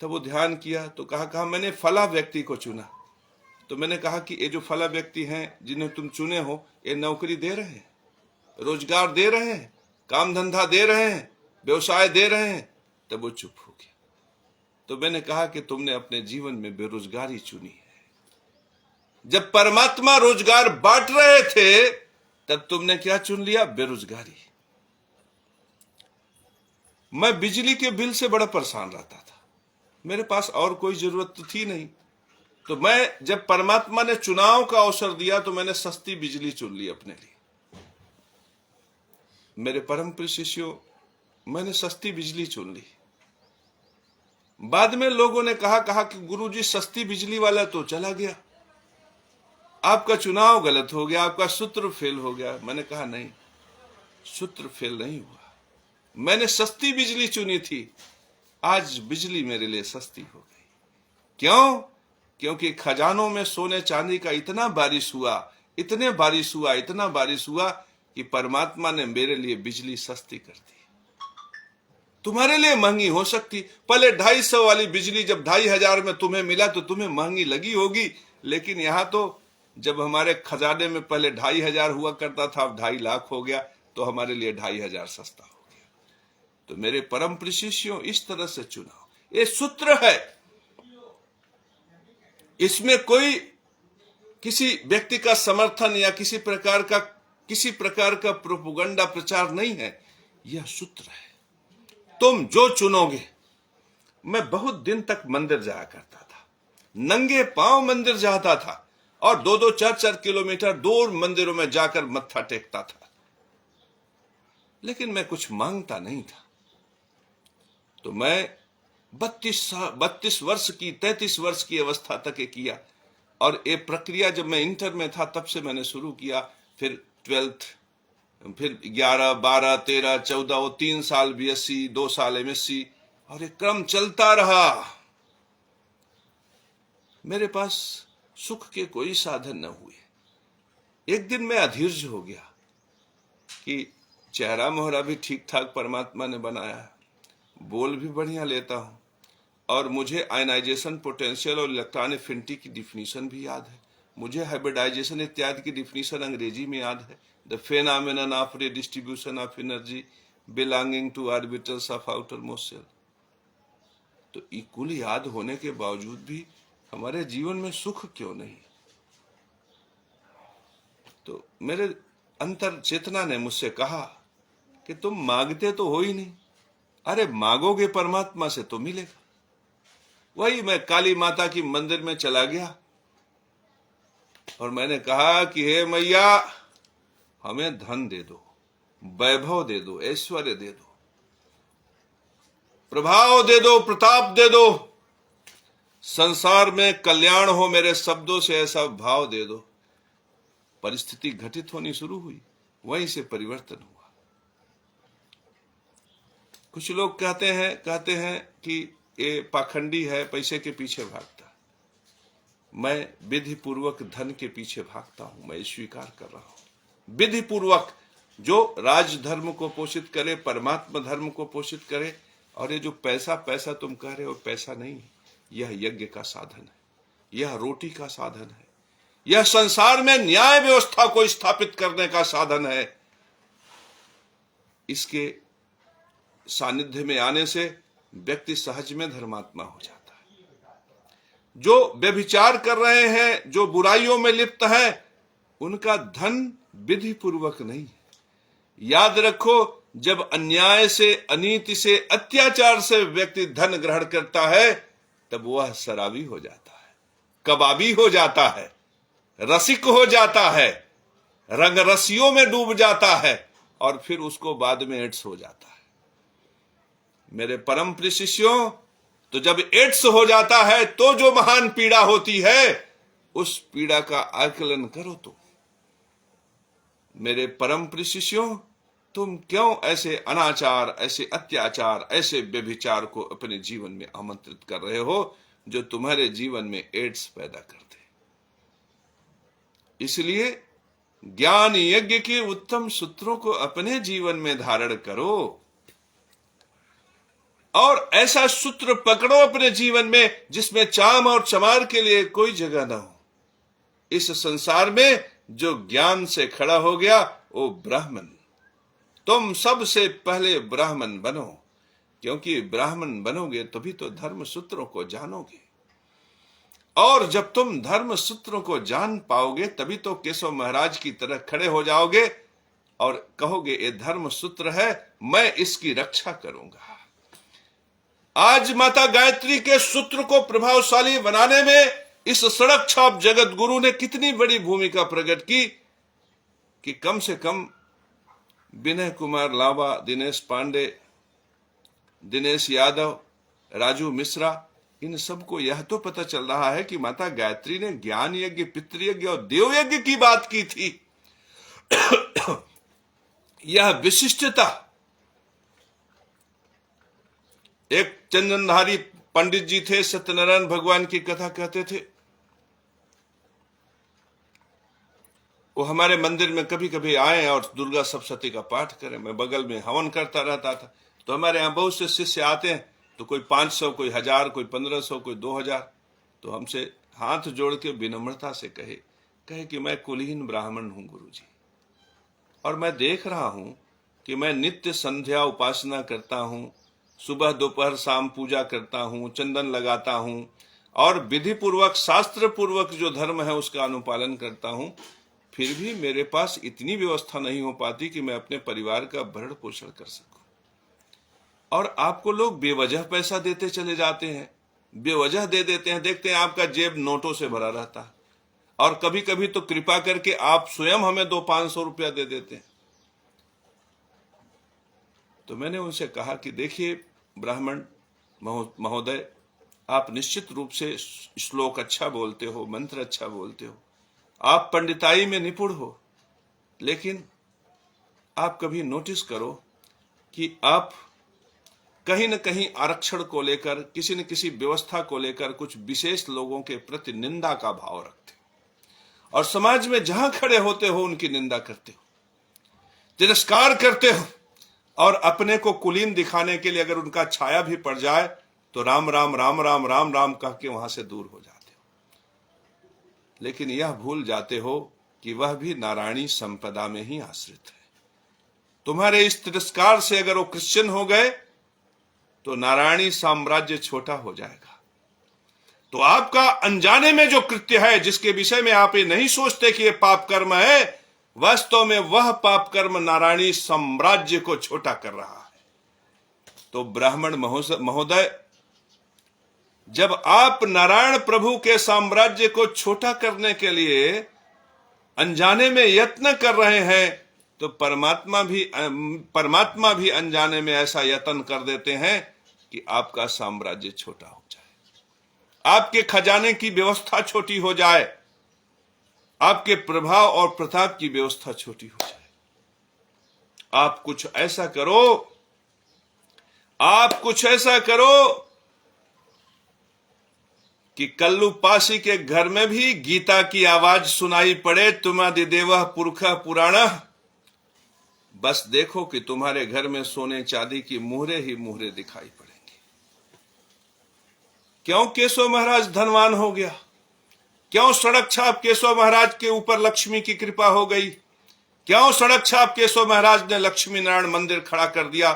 [SPEAKER 1] तब वो ध्यान किया तो कहा मैंने फला व्यक्ति को चुना। तो मैंने कहा कि ये जो फला व्यक्ति हैं जिन्हें तुम चुने हो, ये नौकरी दे रहे हैं, रोजगार दे रहे हैं, काम धंधा दे रहे हैं, व्यवसाय दे रहे हैं? तब वो चुप हो गया। तो मैंने कहा कि तुमने अपने जीवन में बेरोजगारी चुनी है। जब परमात्मा रोजगार बांट रहे थे तब तुमने क्या चुन लिया? बेरोजगारी। मैं बिजली के बिल से बड़ा परेशान रहता था, मेरे पास और कोई जरूरत तो थी नहीं। तो मैं जब परमात्मा ने चुनाव का अवसर दिया तो मैंने सस्ती बिजली चुन ली अपने लिए। मेरे परम प्रिय शिष्यों, मैंने सस्ती बिजली चुन ली। बाद में लोगों ने कहा कि गुरुजी सस्ती बिजली वाला तो चला गया, आपका चुनाव गलत हो गया, आपका सूत्र फेल हो गया। मैंने कहा नहीं, सूत्र फेल नहीं हुआ, मैंने सस्ती बिजली चुनी थी। आज बिजली मेरे लिए सस्ती हो गई। क्यों? क्योंकि खजानों में सोने चांदी का इतना बारिश हुआ, इतना बारिश हुआ कि परमात्मा ने मेरे लिए बिजली सस्ती कर दी। तुम्हारे लिए महंगी हो सकती, पहले 250 वाली बिजली जब 2500 में तुम्हें मिला तो तुम्हें महंगी लगी होगी, लेकिन यहां तो जब हमारे खजाने में पहले 2500 हुआ करता था, अब 2.5 लाख हो गया, तो हमारे लिए 2500 सस्ता हो गया। तो मेरे परम प्रिय शिष्यों, इस तरह से चुनाव, ये सूत्र है। इसमें कोई किसी व्यक्ति का समर्थन या किसी प्रकार का प्रोपेगेंडा प्रचार नहीं है, यह सूत्र है। तुम जो चुनोगे। मैं बहुत दिन तक मंदिर जाया करता था, नंगे पांव मंदिर जाता था और 2-2, 4-4 किलोमीटर दूर मंदिरों में जाकर मत्था टेकता था, लेकिन मैं कुछ मांगता नहीं था। तो मैं 32 वर्ष की 33 वर्ष की अवस्था तक ये किया और ये प्रक्रिया जब मैं इंटर में था तब से मैंने शुरू किया। फिर 12th, फिर 11, 12, 13, 14, वो 3 साल BSc, 2 साल MSc और ये क्रम चलता रहा। मेरे पास सुख के कोई साधन न हुए। एक दिन मैं अधीर्ज हो गया कि चेहरा मोहरा भी ठीक ठाक परमात्मा ने बनाया है, बोल भी बढ़िया लेता हूं और मुझे आयनाइजेशन पोटेंशियल और इलेक्ट्रॉन एफिनिटी की डिफिनीशन भी याद है, मुझे हाइब्रिडाइजेशन इत्यादि की डिफिनीशन अंग्रेजी में याद है। The phenomenon of redistribution of energy belonging to orbitals of outermost shell. तो इक्वल याद होने के बावजूद भी हमारे जीवन में सुख क्यों नहीं? तो मेरे अंतर चेतना ने मुझसे कहा कि तुम मांगते तो हो ही नहीं, अरे मांगोगे परमात्मा से तो मिलेगा। वही मैं काली माता की मंदिर में चला गया और मैंने कहा कि हे मैया, हमें धन दे दो, वैभव दे दो, ऐश्वर्य दे दो। प्रभाव दे दो, प्रताप दे दो, संसार में कल्याण हो मेरे शब्दों से, ऐसा भाव दे दो। परिस्थिति घटित होनी शुरू हुई, वहीं से परिवर्तन हुआ। कुछ लोग कहते हैं कि ये पाखंडी है, पैसे के पीछे भागता। मैं विधि पूर्वक धन के पीछे भागता हूं, मैं स्वीकार कर रहा हूं। विधि पूर्वक जो राजधर्म को पोषित करे, परमात्मा धर्म को पोषित करे। और ये जो पैसा पैसा तुम कह रहे हो, पैसा नहीं है, यह यज्ञ का साधन है, यह रोटी का साधन है, यह संसार में न्याय व्यवस्था को स्थापित करने का साधन है। इसके सानिध्य में आने से व्यक्ति सहज में धर्मात्मा हो जाता है। जो व्यभिचार कर रहे हैं, जो बुराइयों में लिप्त है, उनका धन विधि पूर्वक नहीं है। याद रखो, जब अन्याय से, अनीति से, अत्याचार से व्यक्ति धन ग्रहण करता है, तब वह शराबी हो जाता है, कबाबी हो जाता है, रसिक हो जाता है, रंग रसियों में डूब जाता है, और फिर उसको बाद में एड्स हो जाता है। मेरे परम प्रिय शिष्यों, तो जब एड्स हो जाता है तो जो महान पीड़ा होती है, उस पीड़ा का आकलन करो। तो मेरे परम प्रिय शिष्यों, तुम क्यों ऐसे अनाचार, ऐसे अत्याचार, ऐसे व्यभिचार को अपने जीवन में आमंत्रित कर रहे हो, जो तुम्हारे जीवन में एड्स पैदा कर दे। इसलिए ज्ञान यज्ञ के उत्तम सूत्रों को अपने जीवन में धारण करो, और ऐसा सूत्र पकड़ो अपने जीवन में जिसमें चाम और चमार के लिए कोई जगह ना हो। इस संसार में जो ज्ञान से खड़ा हो गया, वो ब्राह्मण। तुम सबसे पहले ब्राह्मण बनो, क्योंकि ब्राह्मण बनोगे तभी तो धर्म सूत्रों को जानोगे। और जब तुम धर्म सूत्रों को जान पाओगे, तभी तो केशव महाराज की तरह खड़े हो जाओगे और कहोगे, ये धर्म सूत्र है, मैं इसकी रक्षा करूंगा। आज माता गायत्री के सूत्र को प्रभावशाली बनाने में इस सड़क छाप जगत गुरु ने कितनी बड़ी भूमिका प्रकट की कि कम से कम विनय कुमार लांबा, दिनेश पांडे, दिनेश यादव, राजू मिश्रा, इन सबको यह तो पता चल रहा है कि माता गायत्री ने ज्ञान यज्ञ, पितृयज्ञ और देव यज्ञ की बात की थी। यह विशिष्टता। एक चंदनधारी पंडित जी थे, सत्यनारायण भगवान की कथा कहते थे। वो हमारे मंदिर में कभी कभी आए और दुर्गा सप्तशती का पाठ करें। मैं बगल में हवन करता रहता था। तो हमारे यहाँ बहुत से शिष्य आते हैं, तो कोई 500, कोई 1000, कोई 1500, कोई 2000। तो हमसे हाथ जोड़ के विनम्रता से कहे कि मैं कुलहीन ब्राह्मण हूं गुरुजी, और मैं देख रहा हूं कि मैं नित्य संध्या उपासना करता हूं, सुबह दोपहर शाम पूजा करता हूं, चंदन लगाता हूं, और विधि पूर्वक, शास्त्र पूर्वक जो धर्म है उसका अनुपालन करता हूं। फिर भी मेरे पास इतनी व्यवस्था नहीं हो पाती कि मैं अपने परिवार का भरण पोषण कर सकूं। और आपको लोग बेवजह पैसा देते चले जाते हैं, बेवजह दे देते हैं। देखते हैं आपका जेब नोटों से भरा रहता है, और कभी कभी तो कृपा करके आप स्वयं हमें 200-500 रुपया दे देते हैं। तो मैंने उनसे कहा कि देखिए ब्राह्मण महोदय, आप निश्चित रूप से श्लोक अच्छा बोलते हो, मंत्र अच्छा बोलते हो, आप पंडिताई में निपुण हो, लेकिन आप कभी नोटिस करो कि आप कहीं न कहीं आरक्षण को लेकर, किसी न किसी व्यवस्था को लेकर कुछ विशेष लोगों के प्रति निंदा का भाव रखते हो, और समाज में जहां खड़े होते हो उनकी निंदा करते हो, तिरस्कार करते हो, और अपने को कुलीन दिखाने के लिए अगर उनका छाया भी पड़ जाए तो राम राम राम राम राम राम कह के वहां से दूर हो जाते हो। लेकिन यह भूल जाते हो कि वह भी नारायणी संपदा में ही आश्रित है। तुम्हारे इस तिरस्कार से अगर वो क्रिश्चियन हो गए तो नारायणी साम्राज्य छोटा हो जाएगा। तो आपका अनजाने में जो कृत्य है, जिसके विषय में आप ये नहीं सोचते कि ये पाप कर्म है, वास्तव में वह पाप कर्म नारायणी साम्राज्य को छोटा कर रहा है। तो ब्राह्मण महोदय, जब आप नारायण प्रभु के साम्राज्य को छोटा करने के लिए अनजाने में यत्न कर रहे हैं, तो परमात्मा भी अनजाने में ऐसा यत्न कर देते हैं कि आपका साम्राज्य छोटा हो जाए, आपके खजाने की व्यवस्था छोटी हो जाए, आपके प्रभाव और प्रताप की व्यवस्था छोटी हो जाए। आप कुछ ऐसा करो, आप कुछ ऐसा करो कि कल्लू पासी के घर में भी गीता की आवाज सुनाई पड़े, तुम्हादिदेवः पुरखः पुराणः। बस देखो कि तुम्हारे घर में सोने चांदी की मुहरे ही मुहरे दिखाई पड़ेंगी। क्यों केशव महाराज धनवान हो गया? क्यों सड़क छाप केशव महाराज के ऊपर लक्ष्मी की कृपा हो गई? क्यों सड़क छाप केशव महाराज ने लक्ष्मी नारायण मंदिर खड़ा कर दिया,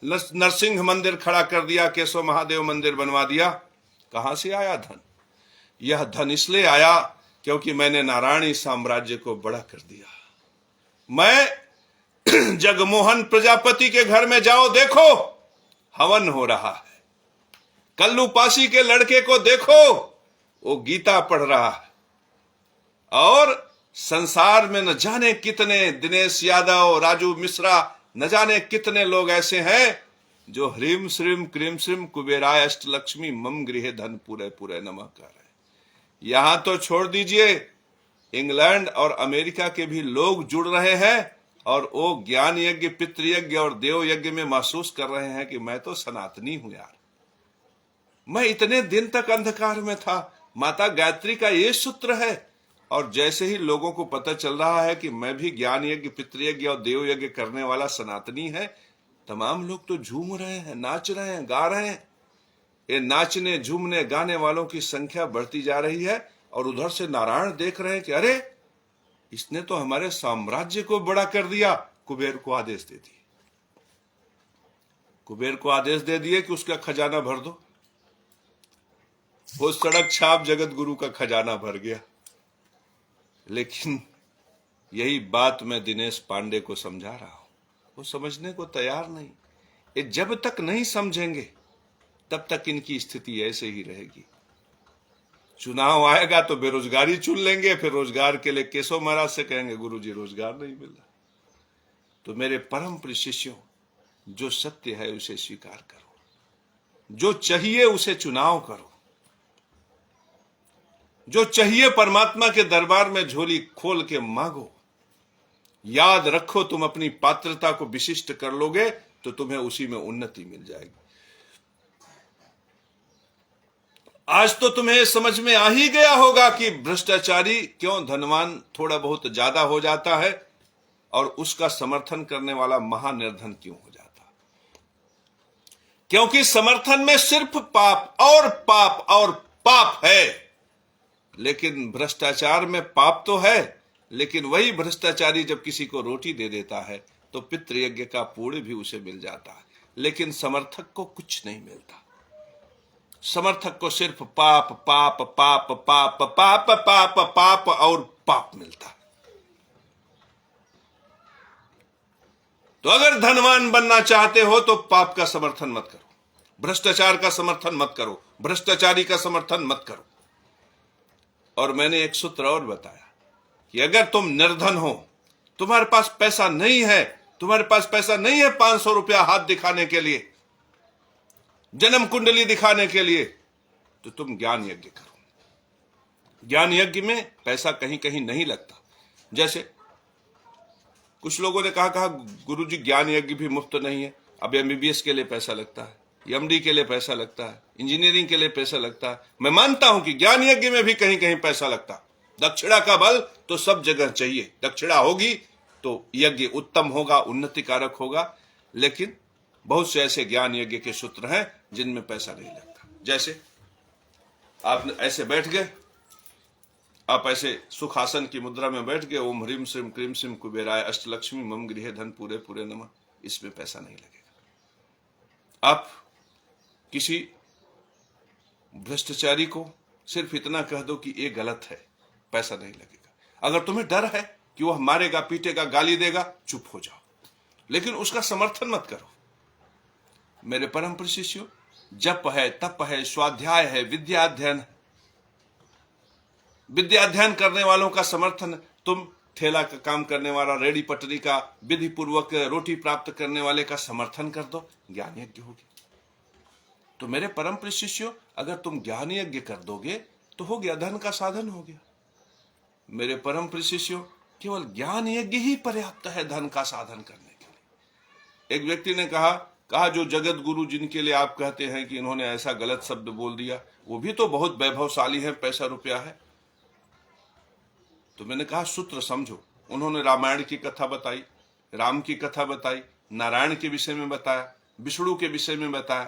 [SPEAKER 1] नरसिंह मंदिर खड़ा कर दिया, केशव महादेव मंदिर बनवा दिया? कहां से आया धन? यह धन इसलिए आया क्योंकि मैंने नारायणी साम्राज्य को बड़ा कर दिया। मैं जगमोहन प्रजापति के घर में जाओ, देखो हवन हो रहा है। कल्लू पासी के लड़के को देखो, वो गीता पढ़ रहा है। और संसार में न जाने कितने दिनेश यादव, राजू मिश्रा, न जाने कितने लोग ऐसे हैं जो ह्रीम श्रीम क्रीम श्रीम कुबेराय अष्टलक्ष्मी मम गृहे धन पूरे पूरे नमः कर रहे हैं। यहां तो छोड़ दीजिए, इंग्लैंड और अमेरिका के भी लोग जुड़ रहे हैं और वो ज्ञान यज्ञ, पितृयज्ञ और देव यज्ञ में महसूस कर रहे हैं कि मैं तो सनातनी हूं यार। मैं इतने दिन तक अंधकार में था। माता गायत्री का ये सूत्र है। और जैसे ही लोगों को पता चल रहा है कि मैं भी ज्ञान यज्ञ, पितृयज्ञ और देव यज्ञ करने वाला सनातनी है, तमाम लोग तो झूम रहे हैं, नाच रहे हैं, गा रहे हैं। ये नाचने, झूमने, गाने वालों की संख्या बढ़ती जा रही है। और उधर से नारायण देख रहे हैं कि अरे इसने तो हमारे साम्राज्य को बड़ा कर दिया। कुबेर को आदेश दे दिए, कुबेर को आदेश दे दिए कि उसका खजाना भर दो। वो सड़क छाप जगत गुरु का खजाना भर गया। लेकिन यही बात मैं दिनेश पांडे को समझा रहा हूं, वो समझने को तैयार नहीं। ये जब तक नहीं समझेंगे तब तक इनकी स्थिति ऐसे ही रहेगी। चुनाव आएगा तो बेरोजगारी चुन लेंगे, फिर रोजगार के लिए केशव महाराज से कहेंगे गुरुजी रोजगार नहीं मिल रहा। तो मेरे परम प्रिय शिष्यों, जो सत्य है उसे स्वीकार करो, जो चाहिए उसे चुनाव करो, जो चाहिए परमात्मा के दरबार में झोली खोल के मांगो। याद रखो, तुम अपनी पात्रता को विशिष्ट कर लोगे तो तुम्हें उसी में उन्नति मिल जाएगी। आज तो तुम्हें समझ में आ ही गया होगा कि भ्रष्टाचारी क्यों धनवान थोड़ा बहुत ज्यादा हो जाता है और उसका समर्थन करने वाला महानिर्धन क्यों हो जाता है। क्योंकि समर्थन में सिर्फ पाप और पाप और पाप है। लेकिन भ्रष्टाचार में पाप तो है, लेकिन वही भ्रष्टाचारी जब किसी को रोटी दे देता है तो पितृयज्ञ का पुण्य भी उसे मिल जाता है। लेकिन समर्थक को कुछ नहीं मिलता। समर्थक को सिर्फ पाप पाप पाप पाप पाप पाप पाप और पाप मिलता है। तो अगर धनवान बनना चाहते हो तो पाप का समर्थन मत करो, भ्रष्टाचार का समर्थन मत करो, भ्रष्टाचारी का समर्थन मत करो। और मैंने एक सूत्र और बताया कि अगर तुम निर्धन हो, तुम्हारे पास पैसा नहीं है, तुम्हारे पास पैसा नहीं है 500 रुपया हाथ दिखाने के लिए, जन्म कुंडली दिखाने के लिए, तो तुम ज्ञान यज्ञ करो। ज्ञान यज्ञ में पैसा कहीं कहीं नहीं लगता। जैसे कुछ लोगों ने कहा गुरुजी ज्ञान यज्ञ भी मुफ्त नहीं है। अब एमबीबीएस के लिए पैसा लगता है, एमडी के लिए पैसा लगता है, इंजीनियरिंग के लिए पैसा लगता है। मैं मानता हूं कि ज्ञान यज्ञ में भी कहीं कहीं पैसा लगता है। दक्षिणा का बल तो सब जगह चाहिए। दक्षिणा होगी तो यज्ञ उत्तम होगा, उन्नतिकारक होगा। लेकिन बहुत से ऐसे ज्ञान यज्ञ के सूत्र हैं जिनमें पैसा नहीं लगता। जैसे आप ऐसे बैठ गए, आप ऐसे सुखासन की मुद्रा में बैठ गए, ओम ह्रीम श्रीम क्रीम श्रीम कुबेराय अष्टलक्ष्मी मम गृहे धन पूरे पूरे नमः, इसमें पैसा नहीं लगेगा। आप किसी भ्रष्टाचारी को सिर्फ इतना कह दो कि ये गलत है, पैसा नहीं लगेगा। अगर तुम्हें डर है कि वह मारेगा, पीटेगा, गाली देगा, चुप हो जाओ, लेकिन उसका समर्थन मत करो। मेरे परम प्रिय शिष्यों, जप है, तप है, स्वाध्याय है, विद्या अध्ययन है। विद्या अध्ययन करने वालों का समर्थन, तुम ठेला का काम करने वाला, रेडी पटरी का विधि पूर्वक रोटी प्राप्त करने वाले का समर्थन कर दो, ज्ञान यज्ञ होगी। तो मेरे परम प्रिय शिष्यों, अगर तुम ज्ञान यज्ञ कर दोगे तो हो गया, धन का साधन हो गया। मेरे परम प्रिय शिष्यों, केवल ज्ञान यज्ञ ही पर्याप्त है धन का साधन करने के लिए। एक व्यक्ति ने कहा जो जगत गुरु जिनके लिए आप कहते हैं कि इन्होंने ऐसा गलत शब्द बोल दिया, वो भी तो बहुत वैभवशाली है, पैसा रुपया है। तो मैंने कहा सूत्र समझो। उन्होंने रामायण की कथा बताई, राम की कथा बताई, नारायण के विषय में बताया, विष्णु के विषय में बताया,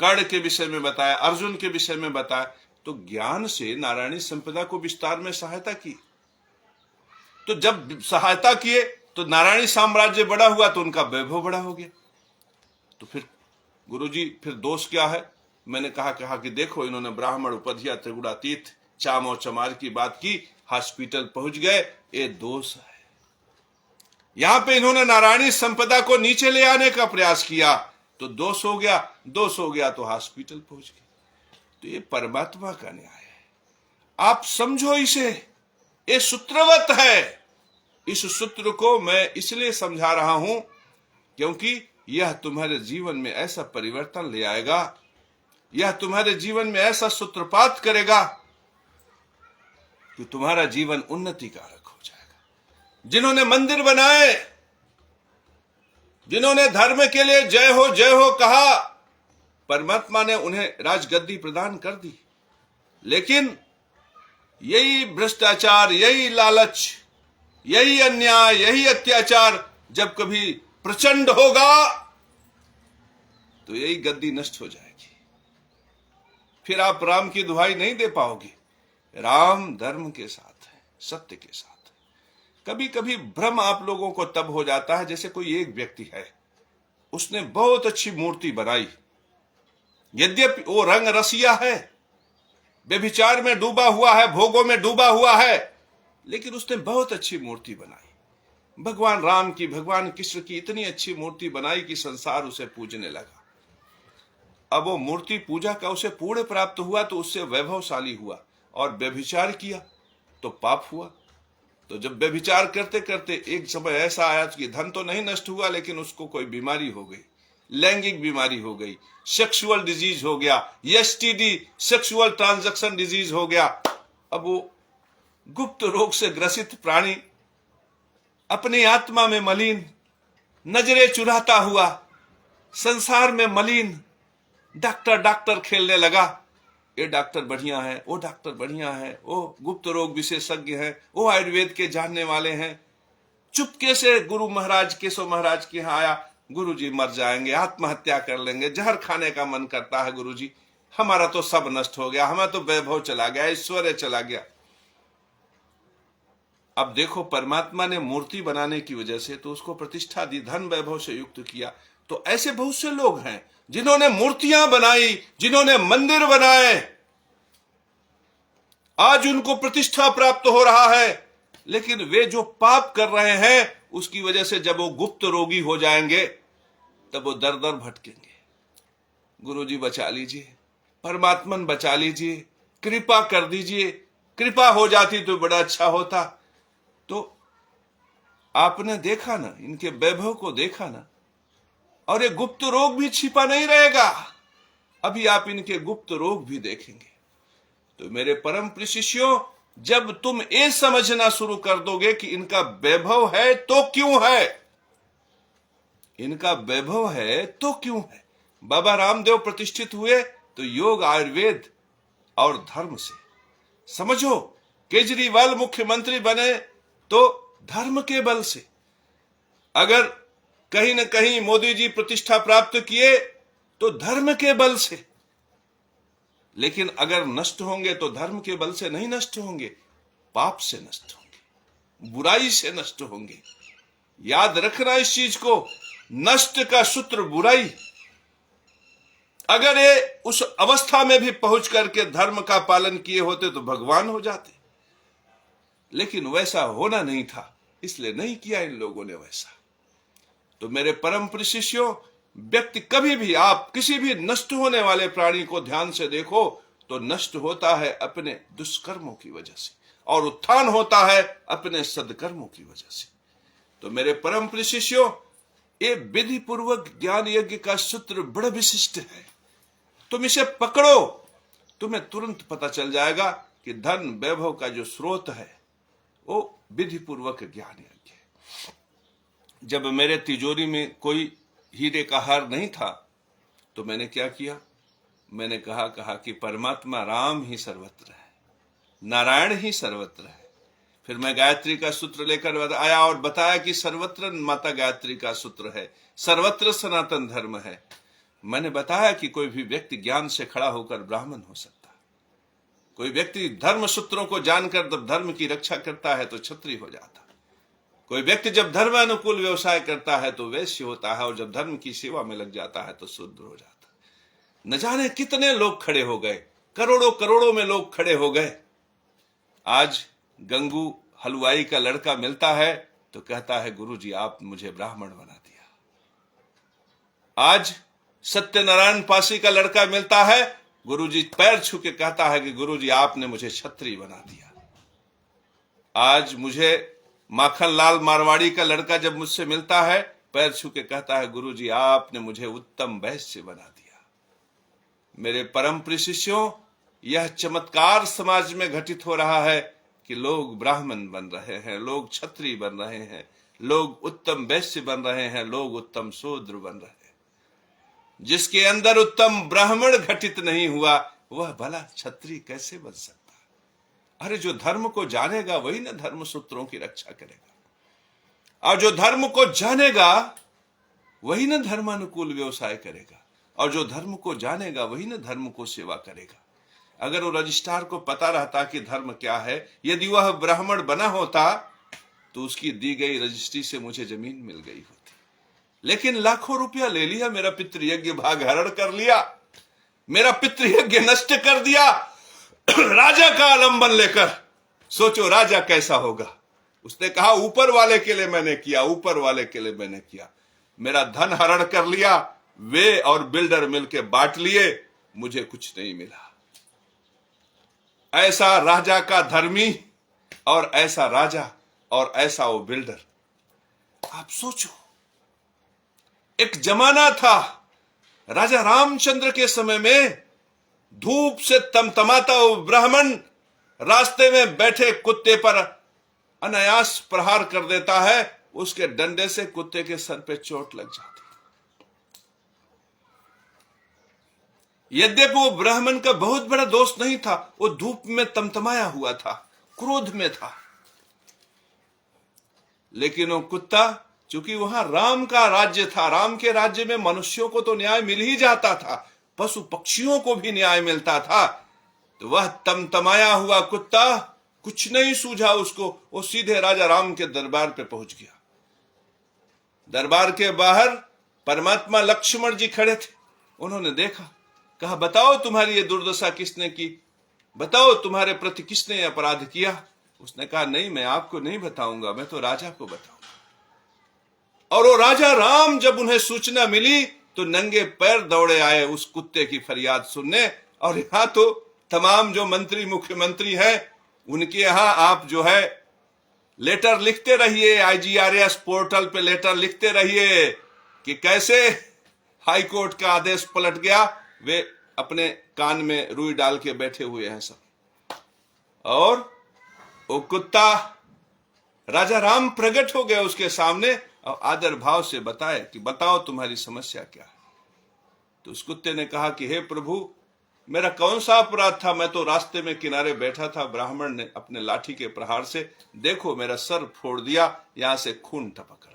[SPEAKER 1] कर्ण के विषय में बताया, अर्जुन के विषय में बताया। तो ज्ञान से नारायणी संपदा को विस्तार में सहायता की। तो जब सहायता किए तो नारायणी साम्राज्य बड़ा हुआ, तो उनका वैभव बड़ा हो गया। तो फिर गुरुजी फिर दोष क्या है? मैंने कहा कि देखो, इन्होंने ब्राह्मण उपधिया त्रिगुणातीत चाम और चमार की बात की, हॉस्पिटल पहुंच गए, ये दोष है। यहां पे इन्होंने नारायणी संपदा को नीचे ले आने का प्रयास किया तो दोष हो गया, दोष हो गया तो हॉस्पिटल पहुंच गए। तो ये परमात्मा का न्याय है, आप समझो इसे, ये सूत्रवत है। इस सूत्र को मैं इसलिए समझा रहा हूं क्योंकि यह तुम्हारे जीवन में ऐसा परिवर्तन ले आएगा, यह तुम्हारे जीवन में ऐसा सूत्रपात करेगा कि तुम्हारा जीवन उन्नति कारक हो जाएगा। जिन्होंने मंदिर बनाए, जिन्होंने धर्म के लिए जय हो कहा, परमात्मा ने उन्हें राजगद्दी प्रदान कर दी। लेकिन यही भ्रष्टाचार, यही लालच, यही अन्याय, यही अत्याचार जब कभी प्रचंड होगा तो यही गद्दी नष्ट हो जाएगी। फिर आप राम की दुहाई नहीं दे पाओगे। राम धर्म के साथ है, सत्य के साथ है। कभी कभी भ्रम आप लोगों को तब हो जाता है, जैसे कोई एक व्यक्ति है, उसने बहुत अच्छी मूर्ति बनाई, यद्यपि वो रंग रसिया है, व्यभिचार में डूबा हुआ है, भोगों में डूबा हुआ है, लेकिन उसने बहुत अच्छी मूर्ति बनाई। भगवान राम की, भगवान कृष्ण की इतनी अच्छी मूर्ति बनाई कि संसार उसे पूजने लगा। अब वो मूर्ति पूजा का उसे पुण्य प्राप्त हुआ तो उससे वैभवशाली हुआ, और व्यभिचार किया तो पाप हुआ। तो जब व्यभिचार करते करते एक समय ऐसा आया कि धन तो नहीं नष्ट हुआ, लेकिन उसको कोई बीमारी हो गई, लैंगिक बीमारी हो गई, सेक्सुअल डिजीज हो गया, एसटीडी सेक्सुअल ट्रांजैक्शन डिजीज हो गया। अब वो गुप्त रोग से ग्रसित प्राणी अपनी आत्मा में मलिन, नजरें चुराता हुआ, संसार में मलिन, डॉक्टर खेलने लगा। ये डॉक्टर बढ़िया है, वो डॉक्टर बढ़िया है, वो गुप्त रोग विशेषज्ञ है, वो आयुर्वेद के जानने वाले हैं। चुपके से गुरु महाराज, केशव महाराज के यहाँ आया, गुरुजी मर जाएंगे, आत्महत्या कर लेंगे, जहर खाने का मन करता है गुरुजी, हमारा तो सब नष्ट हो गया, हमें तो वैभव चला गया, ऐश्वर्य चला गया। अब देखो, परमात्मा ने मूर्ति बनाने की वजह से तो उसको प्रतिष्ठा दी, धन वैभव से युक्त किया। तो ऐसे बहुत से लोग हैं जिन्होंने मूर्तियां बनाई, जिन्होंने मंदिर बनाए, आज उनको प्रतिष्ठा प्राप्त हो रहा है। लेकिन वे जो पाप कर रहे हैं उसकी वजह से जब वो गुप्त रोगी हो जाएंगे तब वो दर दर भटकेंगे। गुरुजी बचा लीजिए, परमात्मन बचा लीजिए, कृपा कर दीजिए, कृपा हो जाती तो बड़ा अच्छा होता। तो आपने देखा ना, इनके वैभव को देखा ना, और ये गुप्त रोग भी छिपा नहीं रहेगा, अभी आप इनके गुप्त रोग भी देखेंगे। तो मेरे परम प्रिय शिष्यों, जब तुम ये समझना शुरू कर दोगे कि इनका वैभव है तो क्यों है, इनका वैभव है तो क्यों है। बाबा रामदेव प्रतिष्ठित हुए तो योग, आयुर्वेद और धर्म से। समझो, केजरीवाल मुख्यमंत्री बने तो धर्म के बल से। अगर कहीं न कहीं मोदी जी प्रतिष्ठा प्राप्त किए तो धर्म के बल से। लेकिन अगर नष्ट होंगे तो धर्म के बल से नहीं नष्ट होंगे, पाप से नष्ट होंगे, बुराई से नष्ट होंगे। याद रखना इस चीज को, नष्ट का सूत्र बुराई। अगर ये उस अवस्था में भी पहुंच करके धर्म का पालन किए होते तो भगवान हो जाते, लेकिन वैसा होना नहीं था, इसलिए नहीं किया इन लोगों ने वैसा। तो मेरे परम प्रिय शिष्यों, व्यक्ति कभी भी, आप किसी भी नष्ट होने वाले प्राणी को ध्यान से देखो तो नष्ट होता है अपने दुष्कर्मों की वजह से, और उत्थान होता है अपने सदकर्मों की वजह से। तो मेरे परम प्रिय शिष्यों, ये विधि पूर्वक ज्ञान यज्ञ का सूत्र बड़ा विशिष्ट है। तुम इसे पकड़ो, तुम्हें तुरंत पता चल जाएगा कि धन वैभव का जो स्रोत है वो विधि पूर्वक ज्ञान यज्ञ है। जब मेरे तिजोरी में कोई हीरे का हार नहीं था तो मैंने क्या किया, मैंने कहा कि परमात्मा राम ही सर्वत्र है, नारायण ही सर्वत्र है। फिर मैं गायत्री का सूत्र लेकर आया और बताया कि सर्वत्र माता गायत्री का सूत्र है, सर्वत्र सनातन धर्म है। मैंने बताया कि कोई भी व्यक्ति ज्ञान से खड़ा होकर ब्राह्मण हो सकता है, कोई व्यक्ति धर्म सूत्रों को जानकर जब धर्म की रक्षा करता है तो क्षत्रिय हो जाता है, कोई व्यक्ति जब धर्म अनुकूल व्यवसाय करता है तो वैश्य होता है, और जब धर्म की सेवा में लग जाता है तो शूद्र हो जाता है। न जाने कितने लोग खड़े हो गए, करोड़ों करोड़ों में लोग खड़े हो गए। आज गंगू हलवाई का लड़का मिलता है तो कहता है गुरुजी आप मुझे ब्राह्मण बना दिया। आज सत्यनारायण पासी का लड़का मिलता है, गुरुजी पैर छू के कहता है कि गुरुजी आपने मुझे क्षत्रिय बना दिया। आज मुझे माखन लाल मारवाड़ी का लड़का जब मुझसे मिलता है, पैर छू के कहता है गुरुजी आपने मुझे उत्तम वैश्य बना दिया। मेरे परम प्रिय शिष्यों, यह चमत्कार समाज में घटित हो रहा है कि लोग ब्राह्मण बन रहे हैं, लोग क्षत्रिय बन रहे हैं, लोग उत्तम वैश्य बन रहे हैं, लोग उत्तम शूद्र बन रहे हैं। जिसके अंदर उत्तम ब्राह्मण घटित नहीं हुआ वह भला क्षत्रिय कैसे बन सकता है? अरे जो धर्म को जानेगा वही ना धर्म सूत्रों की रक्षा करेगा, और जो धर्म को जानेगा वही ना धर्मानुकूल व्यवसाय करेगा, और जो धर्म को जानेगा वही ना धर्म को सेवा करेगा। अगर वो रजिस्ट्रार को पता रहता कि धर्म क्या है, यदि वह ब्राह्मण बना होता तो उसकी दी गई रजिस्ट्री से मुझे जमीन मिल गई होती, लेकिन लाखों रुपया ले लिया, मेरा पितृयज्ञ भाग हरण कर लिया, मेरा पितृयज्ञ नष्ट कर दिया राजा का आलंबन लेकर। सोचो राजा कैसा होगा। उसने कहा ऊपर वाले के लिए मैंने किया, ऊपर वाले के लिए मैंने किया। मेरा धन हरण कर लिया, वे और बिल्डर मिलके बांट लिए, मुझे कुछ नहीं मिला। ऐसा राजा का धर्मी और ऐसा राजा और ऐसा वो बिल्डर। आप सोचो, एक जमाना था राजा रामचंद्र के समय में, धूप से तमतमाता वो ब्राह्मण रास्ते में बैठे कुत्ते पर अनायास प्रहार कर देता है, उसके डंडे से कुत्ते के सर पे चोट लग जाती। यद्यपि वो ब्राह्मण का बहुत बड़ा दोष नहीं था, वो धूप में तमतमाया हुआ था, क्रोध में था, लेकिन वो कुत्ता, चूंकि वहां राम का राज्य था, राम के राज्य में मनुष्यों को तो न्याय मिल ही जाता था, पशु पक्षियों को भी न्याय मिलता था, तो वह तमतमाया हुआ कुत्ता, कुछ नहीं सूझा उसको, वो सीधे राजा राम के दरबार पे पहुंच गया। दरबार के बाहर परमात्मा लक्ष्मण जी खड़े थे। उन्होंने देखा, कहा बताओ तुम्हारी ये दुर्दशा किसने की, बताओ तुम्हारे प्रति किसने अपराध किया। उसने कहा नहीं, मैं आपको नहीं बताऊंगा, मैं तो राजा को बताऊंगा। और वो राजा राम जब उन्हें सूचना मिली तो नंगे पैर दौड़े आए उस कुत्ते की फरियाद सुनने। और यहां तो तमाम जो मंत्री मुख्यमंत्री हैं उनके यहां आप जो है लेटर लिखते रहिए, IGRS पोर्टल पे लेटर लिखते रहिए कि कैसे हाई कोर्ट का आदेश पलट गया। वे अपने कान में रुई डाल के बैठे हुए हैं सब। और वो कुत्ता राजा राम प्रकट हो गए उसके सामने और आदर भाव से बताए कि बताओ तुम्हारी समस्या क्या है। तो उस कुत्ते ने कहा कि हे प्रभु, मेरा कौन सा अपराध था, मैं तो रास्ते में किनारे बैठा था, ब्राह्मण ने अपने लाठी के प्रहार से देखो मेरा सर फोड़ दिया, यहां से खून टपक रहा।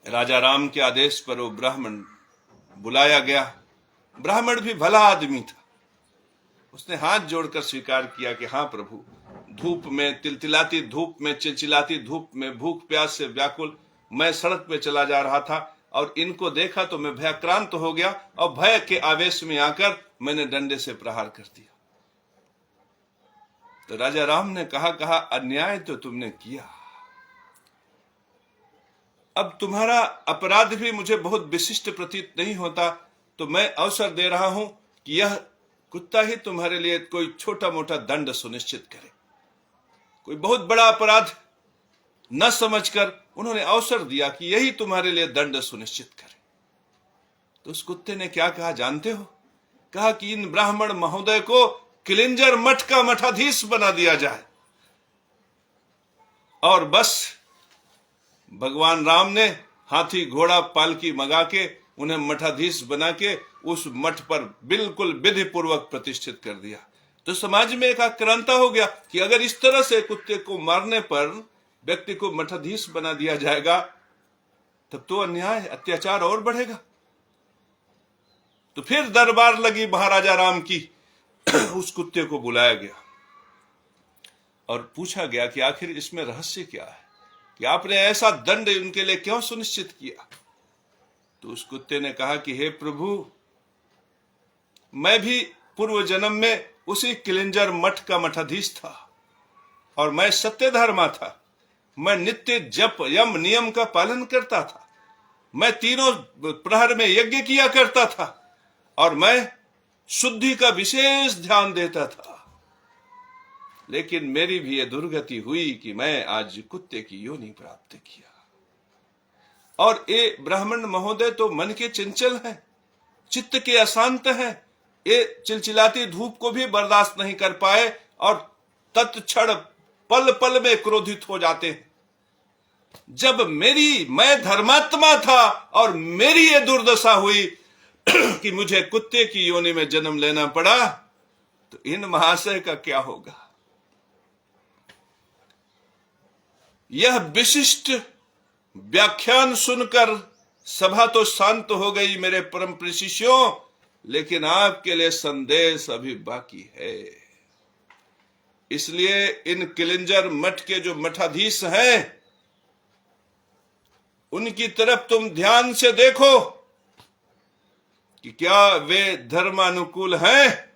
[SPEAKER 1] राजा राम के आदेश पर वो ब्राह्मण बुलाया गया। ब्राह्मण भी भला आदमी था, उसने हाथ जोड़कर स्वीकार किया कि हाँ प्रभु, धूप में तिलतिलाती धूप में चिलचिलाती धूप में भूख प्यास से व्याकुल मैं सड़क पे चला जा रहा था और इनको देखा तो मैं भयाक्रांत हो गया और भय के आवेश में आकर मैंने डंडे से प्रहार कर दिया। तो राजा राम ने कहा अन्याय तो तुमने किया, अब तुम्हारा अपराध भी मुझे बहुत विशिष्ट प्रतीत नहीं होता, तो मैं अवसर दे रहा हूं कि यह कुत्ता ही तुम्हारे लिए कोई छोटा मोटा दंड सुनिश्चित करे। कोई बहुत बड़ा अपराध न समझकर उन्होंने अवसर दिया कि यही तुम्हारे लिए दंड सुनिश्चित करे। तो उस कुत्ते ने क्या कहा जानते हो? कहा कि इन ब्राह्मण महोदय को किलिंजर मठ का मठाधीश बना दिया जाए। और बस भगवान राम ने हाथी घोड़ा पालकी मंगा के उन्हें मठाधीश बना के उस मठ पर बिल्कुल विधि पूर्वक प्रतिष्ठित कर दिया। तो समाज में एक आक्रांता हो गया कि अगर इस तरह से कुत्ते को मारने पर व्यक्ति को मठाधीश बना दिया जाएगा तब तो अन्याय अत्याचार और बढ़ेगा। तो फिर दरबार लगी महाराजा राम की। उस कुत्ते को बुलाया गया और पूछा गया कि आखिर इसमें रहस्य क्या है कि आपने ऐसा दंड उनके लिए क्यों सुनिश्चित किया? तो उस कुत्ते ने कहा कि हे प्रभु, मैं भी पूर्व जन्म में उसी किलिंजर मठ का मठाधीश था और मैं सत्यधर्मा था। मैं नित्य जप यम नियम का पालन करता था। मैं तीनों प्रहर में यज्ञ किया करता था और मैं शुद्धि का विशेष ध्यान देता था। लेकिन मेरी भी यह दुर्गति हुई कि मैं आज कुत्ते की योनि प्राप्त किया। और ये ब्राह्मण महोदय तो मन के चंचल हैं, चित्त के अशांत हैं। ये चिलचिलाती धूप को भी बर्दाश्त नहीं कर पाए और तत्क्षण पल पल में क्रोधित हो जाते हैं। जब मैं धर्मात्मा था और मेरी ये दुर्दशा हुई कि मुझे कुत्ते की योनि में जन्म लेना पड़ा, तो इन महाशय का क्या होगा? यह विशिष्ट व्याख्यान सुनकर सभा तो शांत हो गई मेरे परम प्रिय शिष्यों, लेकिन आपके लिए संदेश अभी बाकी है। इसलिए इन किलिंजर मठ के जो मठाधीश हैं उनकी तरफ तुम ध्यान से देखो कि क्या वे धर्मानुकूल हैं।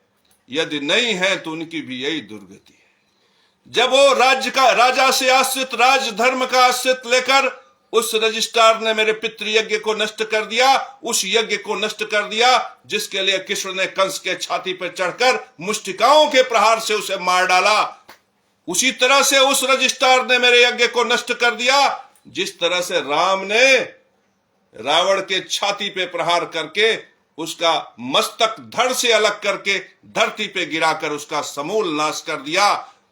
[SPEAKER 1] यदि नहीं है तो उनकी भी यही दुर्गति है। जब वो राजा से आश्रित राजधर्म का आश्रित लेकर उस रजिस्ट्रार ने मेरे पितृयज्ञ को नष्ट कर दिया, उस यज्ञ को नष्ट कर दिया जिसके लिए कृष्ण ने कंस के छाती पर चढ़कर मुष्टिकाओं के प्रहार से उसे मार डाला। उसी तरह से उस रजिस्ट्रार ने मेरे यज्ञ को नष्ट कर दिया जिस तरह से राम ने रावण के छाती पे प्रहार करके उसका मस्तक धड़ से अलग करके धरती पे गिराकर उसका समूल नाश कर दिया।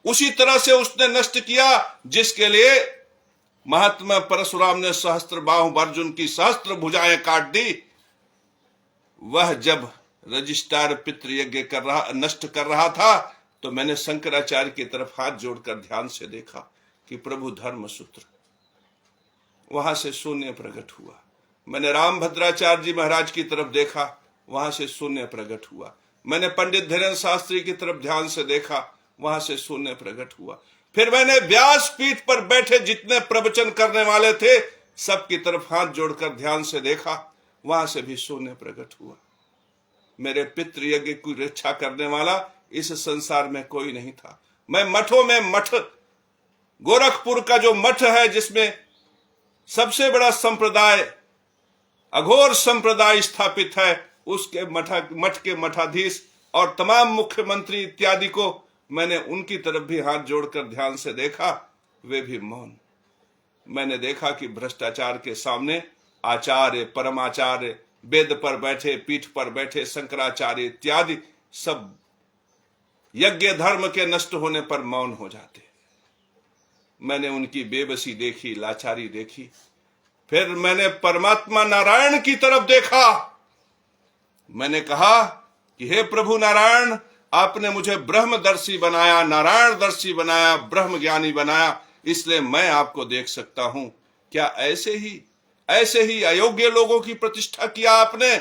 [SPEAKER 1] उसी तरह से उसने नष्ट किया जिसके लिए महात्मा परशुराम ने सहस्त्र बाहु अर्जुन की सहस्त्र भुजाएं काट दी। वह जब रजिस्ट्रार पितृयज्ञ नष्ट कर रहा था तो मैंने शंकराचार्य की तरफ हाथ जोड़कर ध्यान से देखा कि प्रभु धर्म सूत्र, वहां से शून्य प्रकट हुआ। मैंने राम भद्राचार्य जी महाराज की तरफ देखा, वहां से शून्य प्रकट हुआ। मैंने पंडित धीरेन्द्र शास्त्री की तरफ ध्यान से देखा, वहां से शून्य प्रकट हुआ। फिर मैंने व्यास पीठ पर बैठे जितने प्रवचन करने वाले थे सबकी तरफ हाथ जोड़कर ध्यान से देखा, वहां से भी शून्य प्रकट हुआ। मेरे पितृयज्ञ की रक्षा करने वाला इस संसार में कोई नहीं था। मैं मठों में मठ, गोरखपुर का जो मठ है जिसमें सबसे बड़ा संप्रदाय अघोर संप्रदाय स्थापित है, उसके मठ के मठाधीश और तमाम मुख्यमंत्री इत्यादि को मैंने उनकी तरफ भी हाथ जोड़कर ध्यान से देखा, वे भी मौन। मैंने देखा कि भ्रष्टाचार के सामने आचार्य, परमाचार्य, वेद पर बैठे, पीठ पर बैठे शंकराचार्य इत्यादि सब यज्ञ धर्म के नष्ट होने पर मौन हो जाते। मैंने उनकी बेबसी देखी, लाचारी देखी। फिर मैंने परमात्मा नारायण की तरफ देखा। मैंने कहा कि हे प्रभु नारायण, आपने मुझे ब्रह्मदर्शी बनाया, नारायणदर्शी बनाया, ब्रह्म ज्ञानी बनाया, इसलिए मैं आपको देख सकता हूं। क्या ऐसे ही अयोग्य लोगों की प्रतिष्ठा किया आपने,